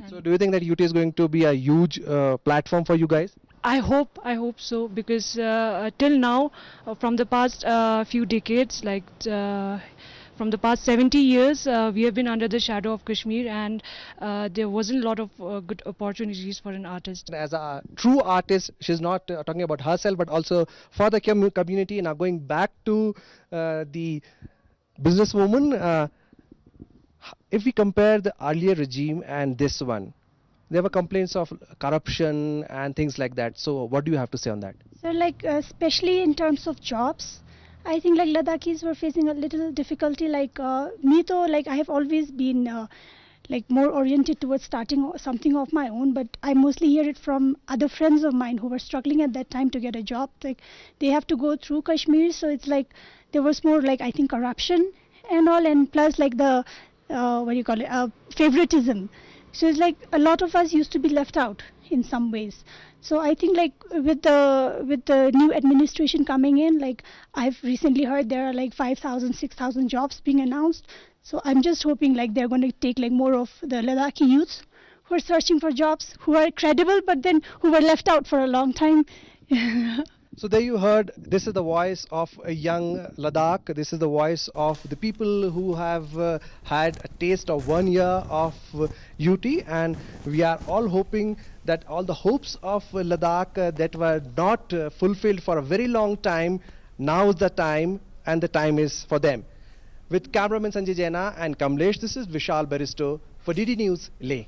So do you think that UT is going to be a huge platform for you guys? I hope so, because till now, from the past few decades, like from the past 70 years, we have been under the shadow of Kashmir, and there wasn't a lot of good opportunities for an artist. As a true artist, she's not talking about herself, but also for the community. Now going back to the businesswoman, if we compare the earlier regime and this one, there were complaints of corruption and things like that. So what do you have to say on that? So like especially in terms of jobs, I think like Ladakhis were facing a little difficulty. Like me though, like I have always been like more oriented towards starting something of my own, but I mostly hear it from other friends of mine who were struggling at that time to get a job. Like they have to go through Kashmir, so it's like there was more like I think corruption and all, and plus like the favoritism. So it's like a lot of us used to be left out in some ways. So I think like with the new administration coming in, like I've recently heard there are like 5,000, 6,000 jobs being announced. So I'm just hoping like they're going to take like more of the Ladakhi youths who are searching for jobs, who are credible, but then who were left out for a long time. So there you heard, this is the voice of a young Ladakh. This is the voice of the people who have had a taste of 1 year of UT, and we are all hoping that all the hopes of Ladakh that were not fulfilled for a very long time, now is the time, and the time is for them. With cameraman Sanjay Jaina and Kamlesh, this is Vishal Baristo for DD News, Leh.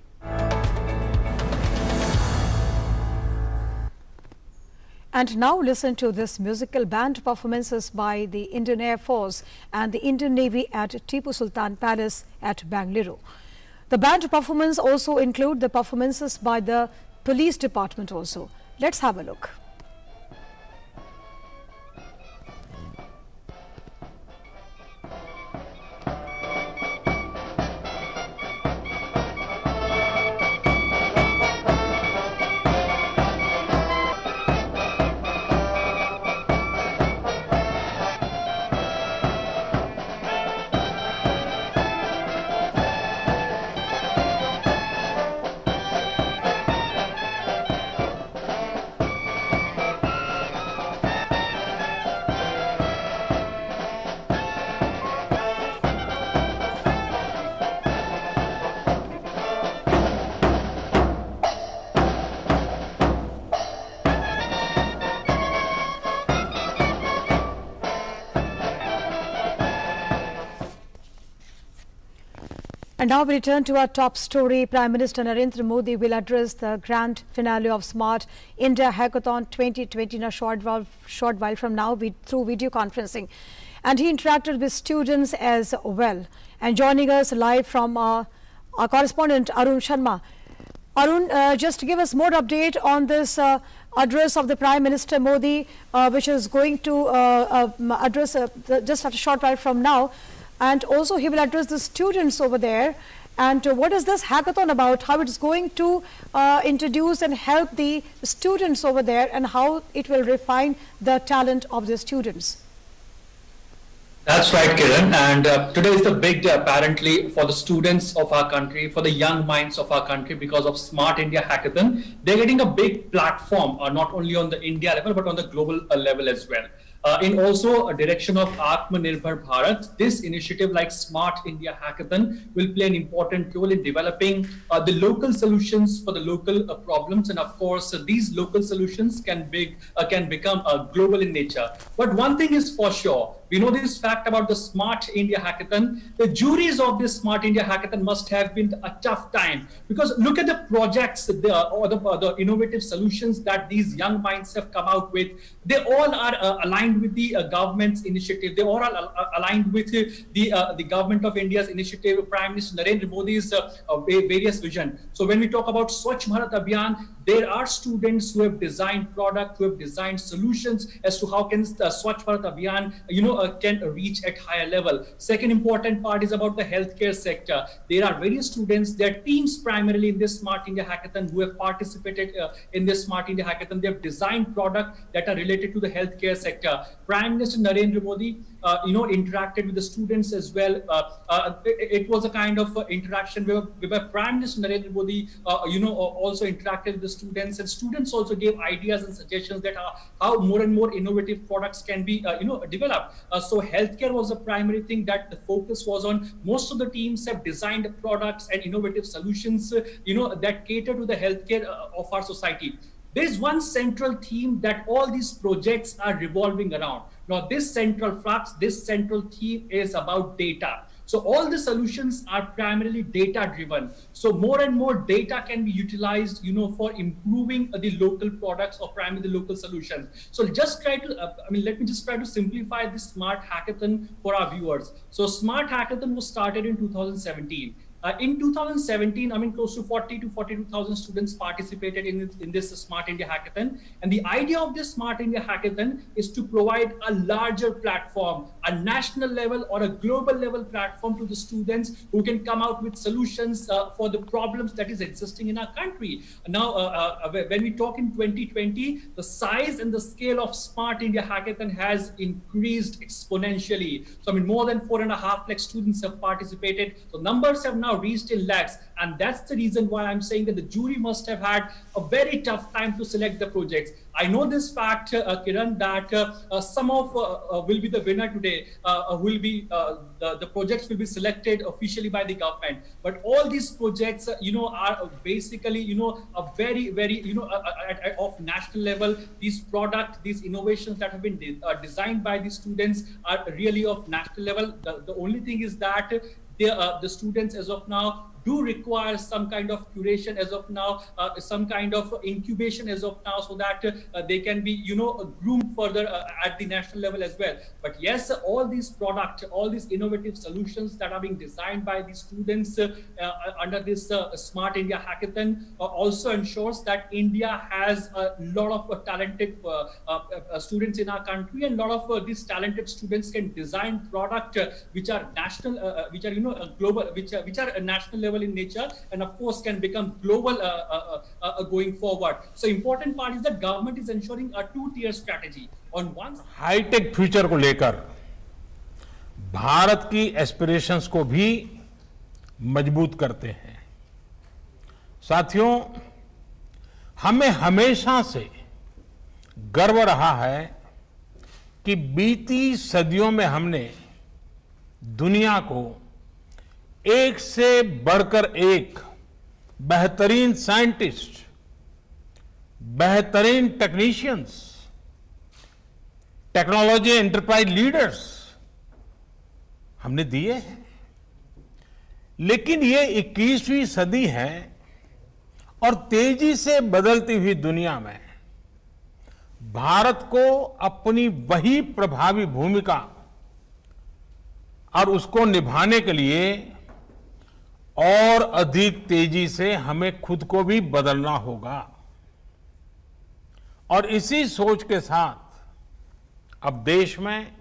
And now listen to this musical band performances by the Indian Air Force and the Indian Navy at Tipu Sultan Palace at Bangalore. The band performance also include the performances by the police department also. Let's have a look. And now we return to our top story. Prime Minister Narendra Modi will address the grand finale of Smart India Hackathon 2020 in a short while from now through video conferencing. And he interacted with students as well. And joining us live from our correspondent Arun Sharma. Arun, just give us more update on this address of the Prime Minister Modi, which is going to address just a short while from now. And also he will address the students over there. And what is this hackathon about, how it's going to introduce and help the students over there, and how it will refine the talent of the students? That's right, Kiran. And today is the big day, apparently, for the students of our country, for the young minds of our country, because of Smart India Hackathon. They're getting a big platform, not only on the India level, but on the global level as well. In also a direction of Atmanirbhar Bharat, this initiative like Smart India Hackathon will play an important role in developing the local solutions for the local problems. And of course, these local solutions can become global in nature. But one thing is for sure, We know this fact about the Smart India Hackathon. The juries of this Smart India Hackathon must have been a tough time, because look at the projects, the innovative solutions that these young minds have come out with. They all are aligned with the government's initiative. They all are aligned with the government of India's initiative, Prime Minister Narendra Modi's various vision. So when we talk about Swachh Bharat Abhiyan, there are students who have designed product, who have designed solutions as to how can Swachh Bharat Abhiyan, can reach at higher level. Second important part is about the healthcare sector. There are various students, their teams primarily in this Smart India Hackathon who have participated in this Smart India Hackathon. They have designed products that are related to the healthcare sector. Prime Minister Narendra Modi, interacted with the students as well. It was a kind of interaction where Prime Minister Narendra Modi, also interacted with the students, and students also gave ideas and suggestions that how more and more innovative products can be, developed. So healthcare was the primary thing that the focus was on. Most of the teams have designed products and innovative solutions, that cater to the healthcare of our society. There is one central theme that all these projects are revolving around. Now, this central flux, this central theme is about data. So all the solutions are primarily data driven. So more and more data can be utilized, for improving the local products or primarily the local solutions. So just try to, let me just try to simplify this Smart Hackathon for our viewers. So Smart Hackathon was started in 2017. In 2017, close to 40 to 42,000 students participated in this Smart India Hackathon. And the idea of this Smart India Hackathon is to provide a larger platform, a national level or a global level platform to the students who can come out with solutions for the problems that is existing in our country. Now, when we talk in 2020, the size and the scale of Smart India Hackathon has increased exponentially. So, more than 4.5 lakh students have participated. So numbers have now reached in lakhs, and that's the reason why I'm saying that the jury must have had a very tough time to select the projects. I know this fact, Kiran, that some of will be the winner today, will be the projects will be selected officially by the government. But all these projects, are basically, a very, very, of national level. These products, these innovations that have been designed by the students are really of national level. The only thing is that the students as of now do require some kind of curation as of now, some kind of incubation as of now, so that they can be, groomed further at the national level as well. But yes, all these products, all these innovative solutions that are being designed by the students under this Smart India Hackathon also ensures that India has a lot of talented students in our country, and a lot of these talented students can design products which are national, which are global, which are a national level in nature, and of course can become global going forward. So important part is that government is ensuring a two-tier strategy. On one, high tech future को लेकर भारत की aspirations को भी मजबूत करते हैं। साथियों, हमें हमेशा से गर्व रहा है कि बीती सदियों में हमने दुनिया को एक से बढ़कर एक बेहतरीन साइंटिस्ट, बेहतरीन टेक्नीशियंस, टेक्नोलॉजी एंटरप्राइज लीडर्स हमने दिए हैं। लेकिन ये 21वीं सदी है और तेजी से बदलती हुई दुनिया में भारत को अपनी वही प्रभावी भूमिका और उसको निभाने के लिए और अधिक तेजी से हमें खुद को भी बदलना होगा। और इसी सोच के साथ अब देश में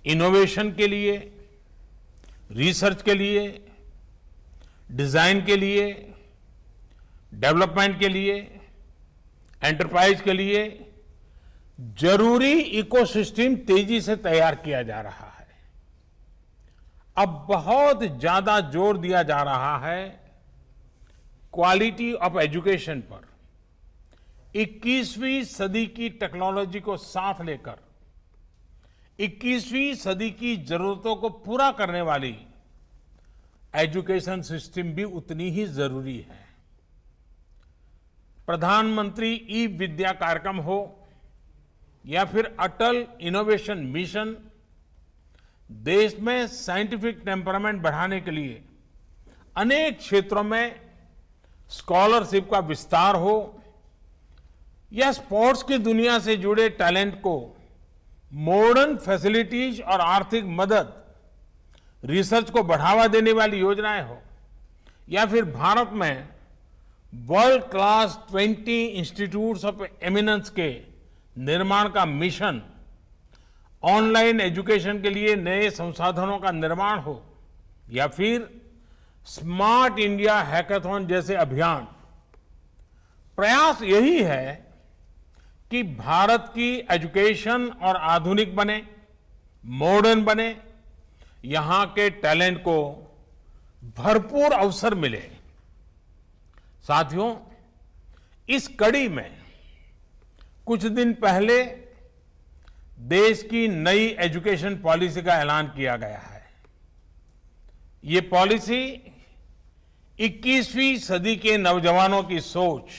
इनोवेशन के लिए, रिसर्च के लिए, डिजाइन के लिए, डेवलपमेंट के लिए, एंटरप्राइज के लिए जरूरी इकोसिस्टम तेजी से तैयार किया जा रहा है। अब बहुत ज्यादा जोर दिया जा रहा है क्वालिटी ऑफ एजुकेशन पर। 21वीं सदी की टेक्नोलॉजी को साथ लेकर 21वीं सदी की जरूरतों को पूरा करने वाली एजुकेशन सिस्टम भी उतनी ही जरूरी है। प्रधानमंत्री ई विद्या कार्यक्रम हो या फिर अटल इनोवेशन मिशन देश में साइंटिफिक टेम्परामेंट बढ़ाने के लिए अनेक क्षेत्रों में स्कॉलरशिप का विस्तार हो या स्पोर्ट्स की दुनिया से जुड़े टैलेंट को मॉडर्न फैसिलिटीज और आर्थिक मदद, रिसर्च को बढ़ावा देने वाली योजनाएं हो या फिर भारत में world class 20 institutes of eminence के निर्माण का मिशन, ऑनलाइन एजुकेशन के लिए नए संसाधनों का निर्माण हो या फिर स्मार्ट इंडिया हैकाथॉन जैसे अभियान, प्रयास यही है कि भारत की एजुकेशन और आधुनिक बने, मॉडर्न बने, यहां के टैलेंट को भरपूर अवसर मिले। साथियों, इस कड़ी में कुछ दिन पहले देश की नई एजुकेशन पॉलिसी का ऐलान किया गया है। ये पॉलिसी 21वीं सदी के नौजवानों की सोच,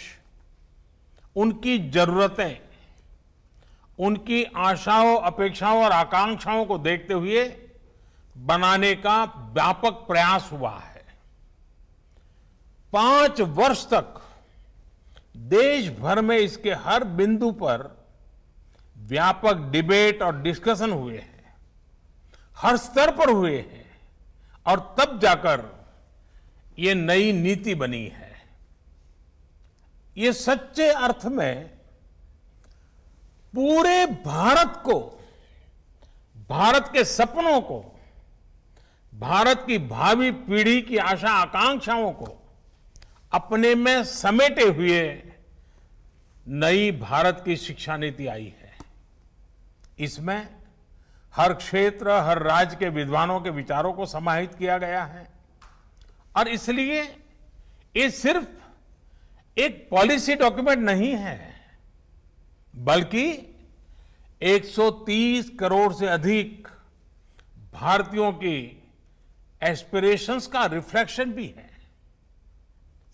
उनकी जरूरतें, उनकी आशाओं, अपेक्षाओं और आकांक्षाओं को देखते हुए बनाने का व्यापक प्रयास हुआ है। 5 वर्ष तक देश भर में इसके हर बिंदु पर व्यापक डिबेट और डिस्कशन हुए हैं, हर स्तर पर हुए हैं और तब जाकर ये नई नीति बनी है। ये सच्चे अर्थ में पूरे भारत को, भारत के सपनों को, भारत की भावी पीढ़ी की आशा आकांक्षाओं को अपने में समेटे हुए नई भारत की शिक्षा नीति आई है। इसमें हर क्षेत्र, हर राज्य के विद्वानों के विचारों को समाहित किया गया है और इसलिए ये सिर्फ एक पॉलिसी डॉक्यूमेंट नहीं है, बल्कि 130 करोड़ से अधिक भारतीयों की एस्पिरेशंस का रिफ्लेक्शन भी है।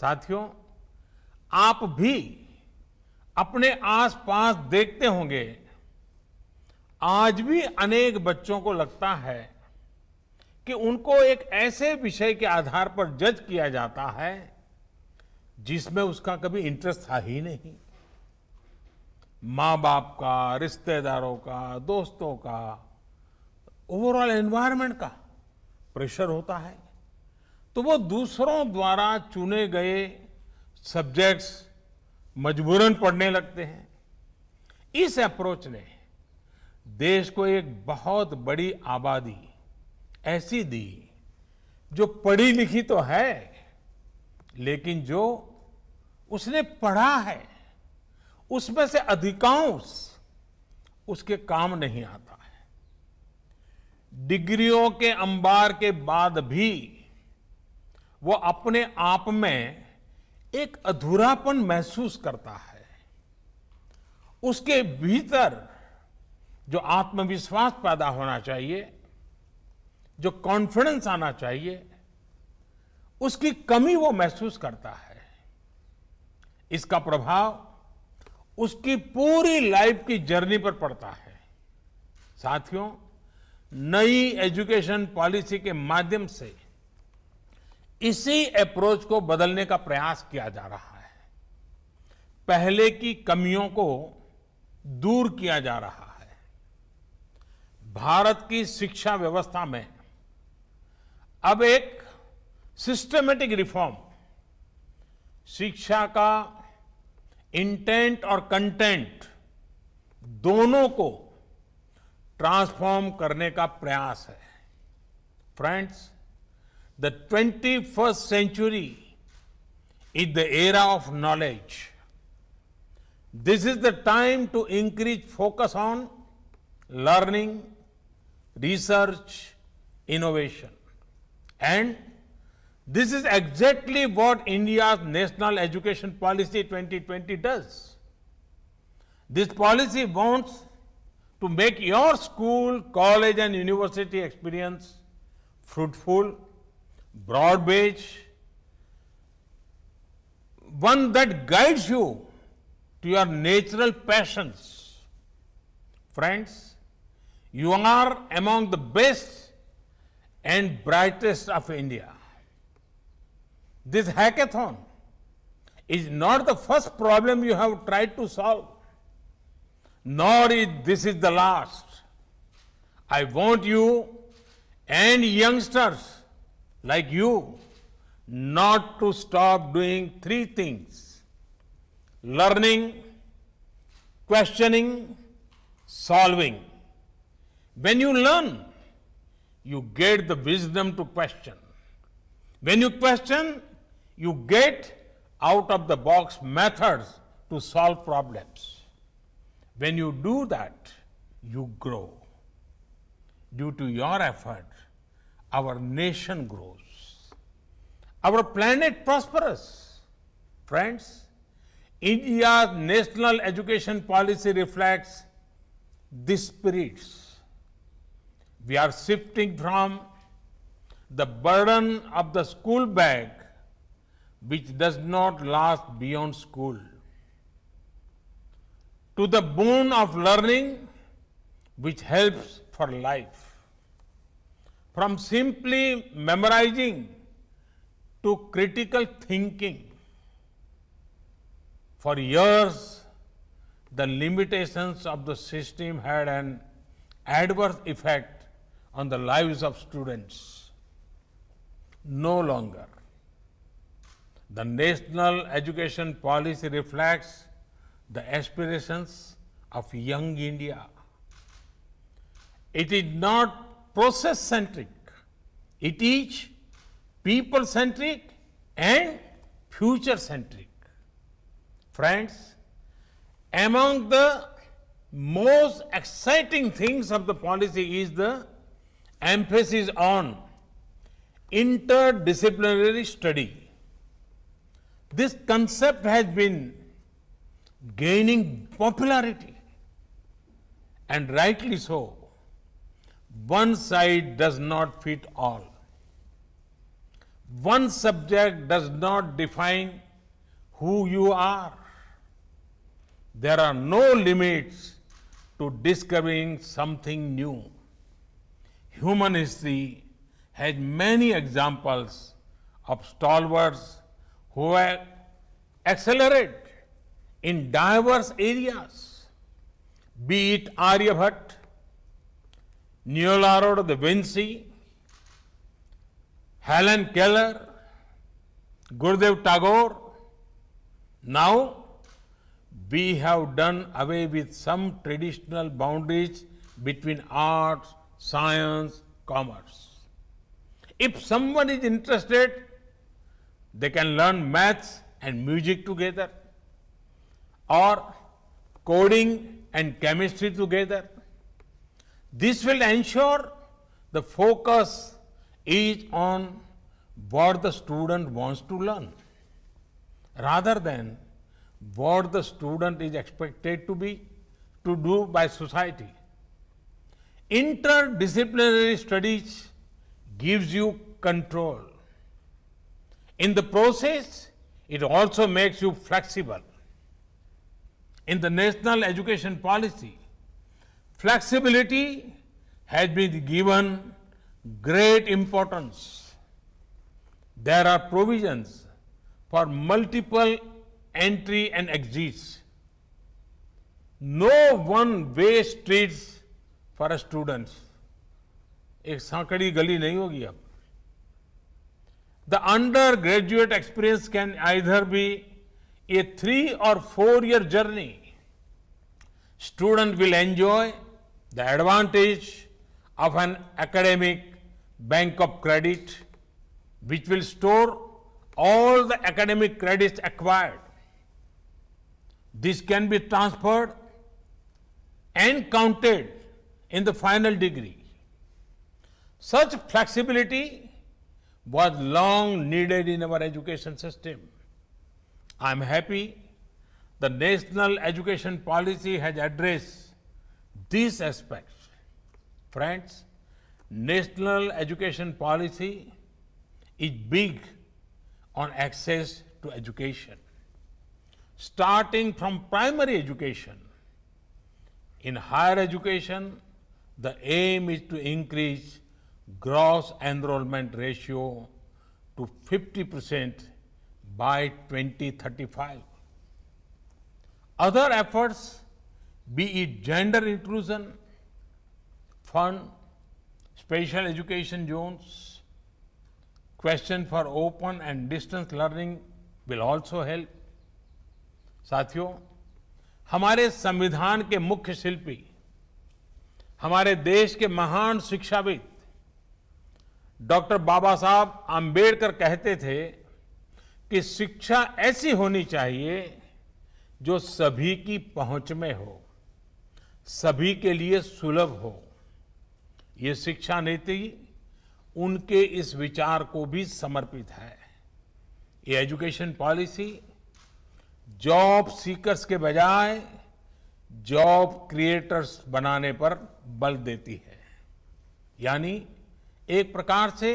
साथियों, आप भी अपने आसपास देखते होंगे, आज भी अनेक बच्चों को लगता है कि उनको एक ऐसे विषय के आधार पर जज किया जाता है जिसमें उसका कभी इंटरेस्ट था ही नहीं। माँ बाप का, रिश्तेदारों का, दोस्तों का, ओवरऑल एनवायरनमेंट का प्रेशर होता है, तो वो दूसरों द्वारा चुने गए सब्जेक्ट्स मजबूरन पढ़ने लगते हैं। इस अप्रोच ने देश को एक बहुत बड़ी आबादी ऐसी दी जो पढ़ी लिखी तो है, लेकिन जो उसने पढ़ा है उसमें से अधिकांश उसके काम नहीं आता है। डिग्रियों के अंबार के बाद भी वो अपने आप में एक अधूरापन महसूस करता है। उसके भीतर जो आत्मविश्वास पैदा होना चाहिए, जो कॉन्फिडेंस आना चाहिए, उसकी कमी वो महसूस करता है। इसका प्रभाव उसकी पूरी लाइफ की जर्नी पर पड़ता है। साथियों, नई एजुकेशन पॉलिसी के माध्यम से इसी अप्रोच को बदलने का प्रयास किया जा रहा है। पहले की कमियों को दूर किया जा रहा है। भारत की शिक्षा व्यवस्था में अब एक सिस्टमेटिक रिफॉर्म, शिक्षा का इंटेंट और कंटेंट दोनों को ट्रांसफॉर्म करने का प्रयास है। Friends, the 21st century is the era of knowledge. This is the time to increase focus on learning, research, innovation. And this is exactly what India's National Education Policy 2020 does. This policy wants to make your school, college and university experience fruitful, broad-based, one that guides you to your natural passions. Friends, You are among the best and brightest of India. This hackathon is not the first problem you have tried to solve, nor is this the last. I want you and youngsters like you not to stop doing three things: learning, questioning, solving. When you learn, you get the wisdom to question. When you question, you get out of the box methods to solve problems. When you do that, you grow. Due to your effort, our nation grows. Our planet prospers. Friends, India's national education policy reflects these spirits. We are shifting from the burden of the school bag, which does not last beyond school, to the boon of learning, which helps for life. From simply memorizing to critical thinking. For years, the limitations of the system had an adverse effect on the lives of students. No longer. The national education policy reflects the aspirations of young India. It is not process-centric. It is people-centric and future-centric. Friends, among the most exciting things of the policy is the emphasis on interdisciplinary study. This concept has been gaining popularity, and rightly so. One size does not fit all. One subject does not define who you are. There are no limits to discovering something new. Human history has many examples of stalwarts who have accelerated in diverse areas, be it Aryabhatta, Leonardo da Vinci, Helen Keller, Gurudev Tagore. Now, we have done away with some traditional boundaries between arts, science, commerce. If someone is interested, they can learn maths and music together, or coding and chemistry together. This will ensure the focus is on what the student wants to learn, rather than what the student is expected to do by society. Interdisciplinary studies gives you control. In the process, it also makes you flexible. In the national education policy, flexibility has been given great importance. There are provisions for multiple entry and exits. No one-way streets for students. एक सांकड़ी गली नहीं होगी अब. The undergraduate experience can either be a 3 or 4 year journey. Student will enjoy the advantage of an academic bank of credit, which will store all the academic credits acquired. This can be transferred and counted in the final degree. Such flexibility was long needed in our education system. I am happy the national education policy has addressed these aspects. Friends, national education policy is big on access to education. Starting from primary education, in higher education, The aim is to increase gross enrollment ratio to 50% by 2035. Other efforts, be it gender inclusion fund, special education zones, question for open and distance learning will also help. साथियों, हमारे संविधान के मुख्य शिल्पी, हमारे देश के महान शिक्षाविद डॉक्टर बाबा साहब आम्बेडकर कहते थे कि शिक्षा ऐसी होनी चाहिए जो सभी की पहुंच में हो, सभी के लिए सुलभ हो। ये शिक्षा नीति उनके इस विचार को भी समर्पित है। ये एजुकेशन पॉलिसी जॉब सीकर्स के बजाय जॉब क्रिएटर्स बनाने पर बल देती है। यानी एक प्रकार से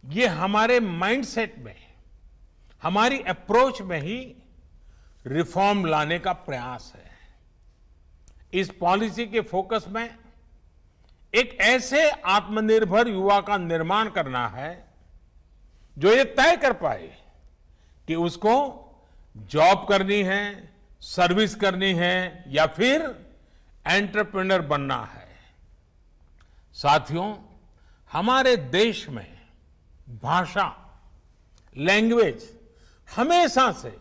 ये हमारे माइंडसेट में, हमारी अप्रोच में ही रिफॉर्म लाने का प्रयास है। इस पॉलिसी के फोकस में एक ऐसे आत्मनिर्भर युवा का निर्माण करना है जो ये तय कर पाए कि उसको जॉब करनी है, सर्विस करनी है या फिर एंटरप्रेन्योर बनना है। साथियों, हमारे देश में भाषा, लैंग्वेज हमेशा से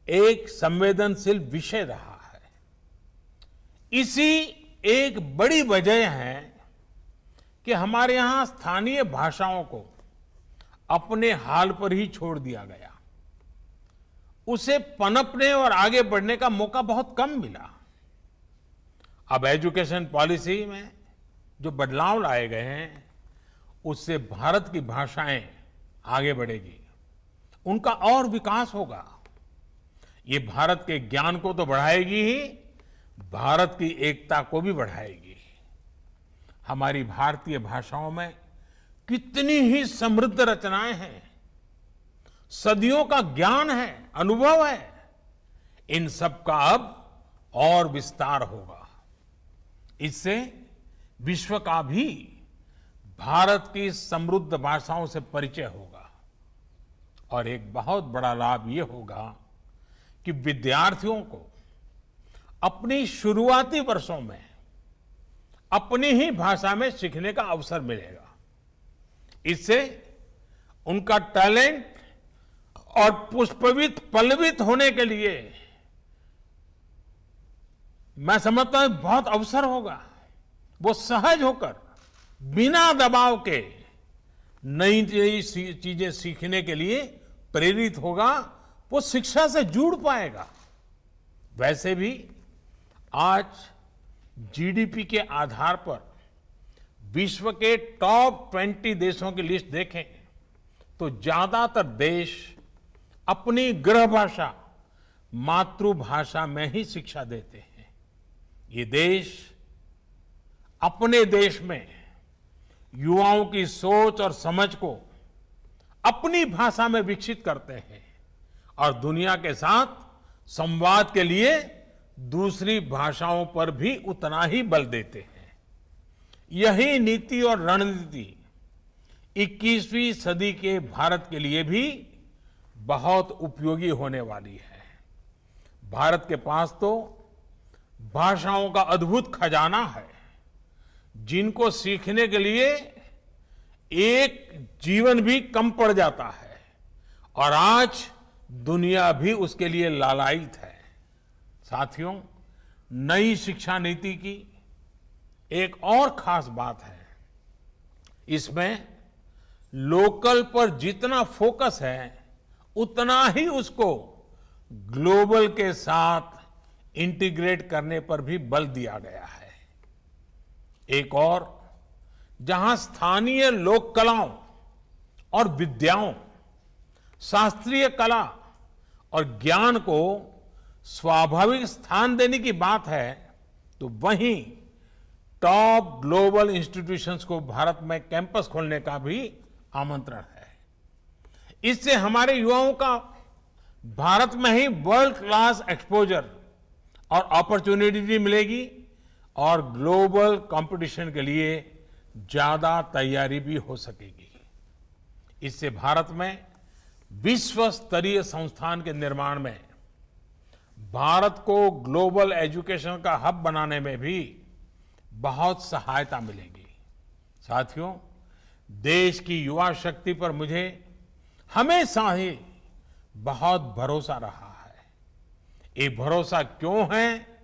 एक संवेदनशील विषय रहा है। इसी एक बड़ी वजह है कि हमारे यहां स्थानीय भाषाओं को अपने हाल पर ही छोड़ दिया गया। उसे पनपने और आगे बढ़ने का मौका बहुत कम मिला। अब एजुकेशन पॉलिसी में जो बदलाव लाए गए हैं, उससे भारत की भाषाएं आगे बढ़ेगी, उनका और विकास होगा। ये भारत के ज्ञान को तो बढ़ाएगी ही, भारत की एकता को भी बढ़ाएगी। हमारी भारतीय भाषाओं में कितनी ही समृद्ध रचनाएं हैं, सदियों का ज्ञान है, अनुभव है। इन सब का अब और विस्तार होगा। इससे विश्व का भी भारत की समृद्ध भाषाओं से परिचय होगा। और एक बहुत बड़ा लाभ ये होगा कि विद्यार्थियों को अपनी शुरुआती वर्षों में अपनी ही भाषा में सीखने का अवसर मिलेगा। इससे उनका टैलेंट और पुष्पवित पल्लवित होने के लिए मैं समझता हूं बहुत अवसर होगा। वो सहज होकर बिना दबाव के नई नई चीजें सीखने के लिए प्रेरित होगा, वो शिक्षा से जुड़ पाएगा। वैसे भी आज जीडीपी के आधार पर विश्व के टॉप 20 देशों की लिस्ट देखें तो ज्यादातर देश अपनी गृह भाषा, मातृभाषा में ही शिक्षा देते हैं। ये देश अपने देश में युवाओं की सोच और समझ को अपनी भाषा में विकसित करते हैं और दुनिया के साथ संवाद के लिए दूसरी भाषाओं पर भी उतना ही बल देते हैं। यही नीति और रणनीति 21वीं सदी के भारत के लिए भी बहुत उपयोगी होने वाली है। भारत के पास तो भाषाओं का अद्भुत खजाना है, जिनको सीखने के लिए एक जीवन भी कम पड़ जाता है और आज दुनिया भी उसके लिए लालायित है। साथियों, नई शिक्षा नीति की एक और खास बात है, इसमें लोकल पर जितना फोकस है उतना ही उसको ग्लोबल के साथ इंटीग्रेट करने पर भी बल दिया गया है। एक और, जहां स्थानीय लोक कलाओं और विद्याओं, शास्त्रीय कला और ज्ञान को स्वाभाविक स्थान देने की बात है, तो वहीं टॉप ग्लोबल इंस्टीट्यूशंस को भारत में कैंपस खोलने का भी आमंत्रण है। इससे हमारे युवाओं का भारत में ही वर्ल्ड क्लास एक्सपोजर और अपॉर्चुनिटी मिलेगी और ग्लोबल कंपटीशन के लिए ज्यादा तैयारी भी हो सकेगी। इससे भारत में विश्व स्तरीय संस्थान के निर्माण में, भारत को ग्लोबल एजुकेशन का हब बनाने में भी बहुत सहायता मिलेगी। साथियों, देश की युवा शक्ति पर मुझे हमेशा ही बहुत भरोसा रहा है। ये भरोसा क्यों है,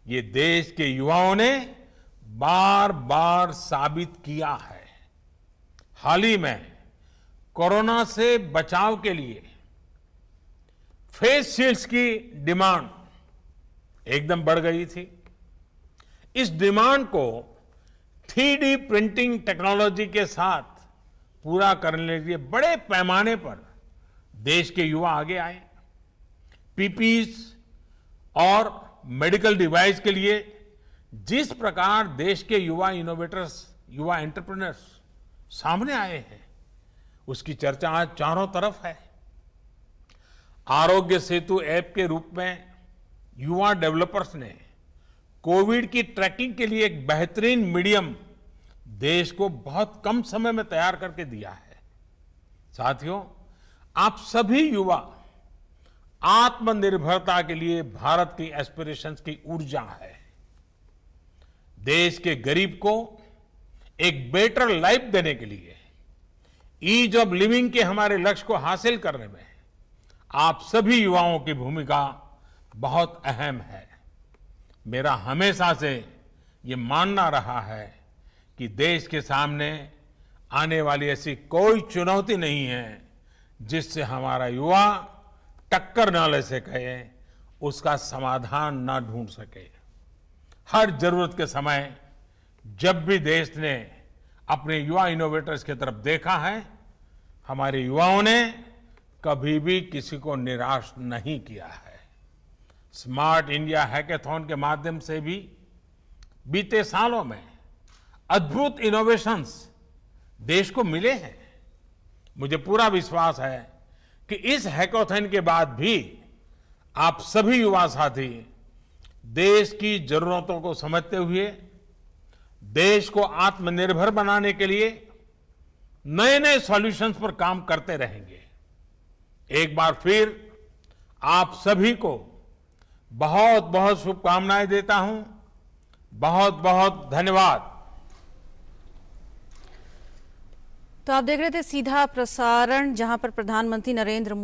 ये देश के युवाओं ने बार बार साबित किया है। हाल ही में कोरोना से बचाव के लिए फेस शील्ड्स की डिमांड एकदम बढ़ गई थी। इस डिमांड को 3D प्रिंटिंग टेक्नोलॉजी के साथ पूरा करने के लिए बड़े पैमाने पर देश के युवा आगे आए। पीपीईज और मेडिकल डिवाइस के लिए जिस प्रकार देश के युवा इनोवेटर्स, युवा एंटरप्रेन्योर्स सामने आए हैं, उसकी चर्चा आज चारों तरफ है। आरोग्य सेतु ऐप के रूप में युवा डेवलपर्स ने कोविड की ट्रैकिंग के लिए एक बेहतरीन मीडियम देश को बहुत कम समय में तैयार करके दिया है। साथियों, आप सभी युवा आत्मनिर्भरता के लिए भारत की एस्पिरेशंस की ऊर्जा है। देश के गरीब को एक बेटर लाइफ देने के लिए, ईज ऑफ लिविंग के हमारे लक्ष्य को हासिल करने में आप सभी युवाओं की भूमिका बहुत अहम है। मेरा हमेशा से ये मानना रहा है कि देश के सामने आने वाली ऐसी कोई चुनौती नहीं है जिससे हमारा युवा टक्कर न ले सके, उसका समाधान न ढूंढ सके। हर जरूरत के समय जब भी देश ने अपने युवा इनोवेटर्स की तरफ देखा है, हमारे युवाओं ने कभी भी किसी को निराश नहीं किया है। स्मार्ट इंडिया हैकाथॉन के माध्यम से भी बीते सालों में अद्भुत इनोवेशंस देश को मिले हैं। मुझे पूरा विश्वास है कि इस हैकाथॉन के बाद भी आप सभी युवा साथी देश की जरूरतों को समझते हुए देश को आत्मनिर्भर बनाने के लिए नए नए सॉल्यूशंस पर काम करते रहेंगे। एक बार फिर आप सभी को बहुत बहुत शुभकामनाएं देता हूं। बहुत बहुत धन्यवाद। तो आप देख रहे थे सीधा प्रसारण, जहां पर प्रधानमंत्री नरेंद्र मोदी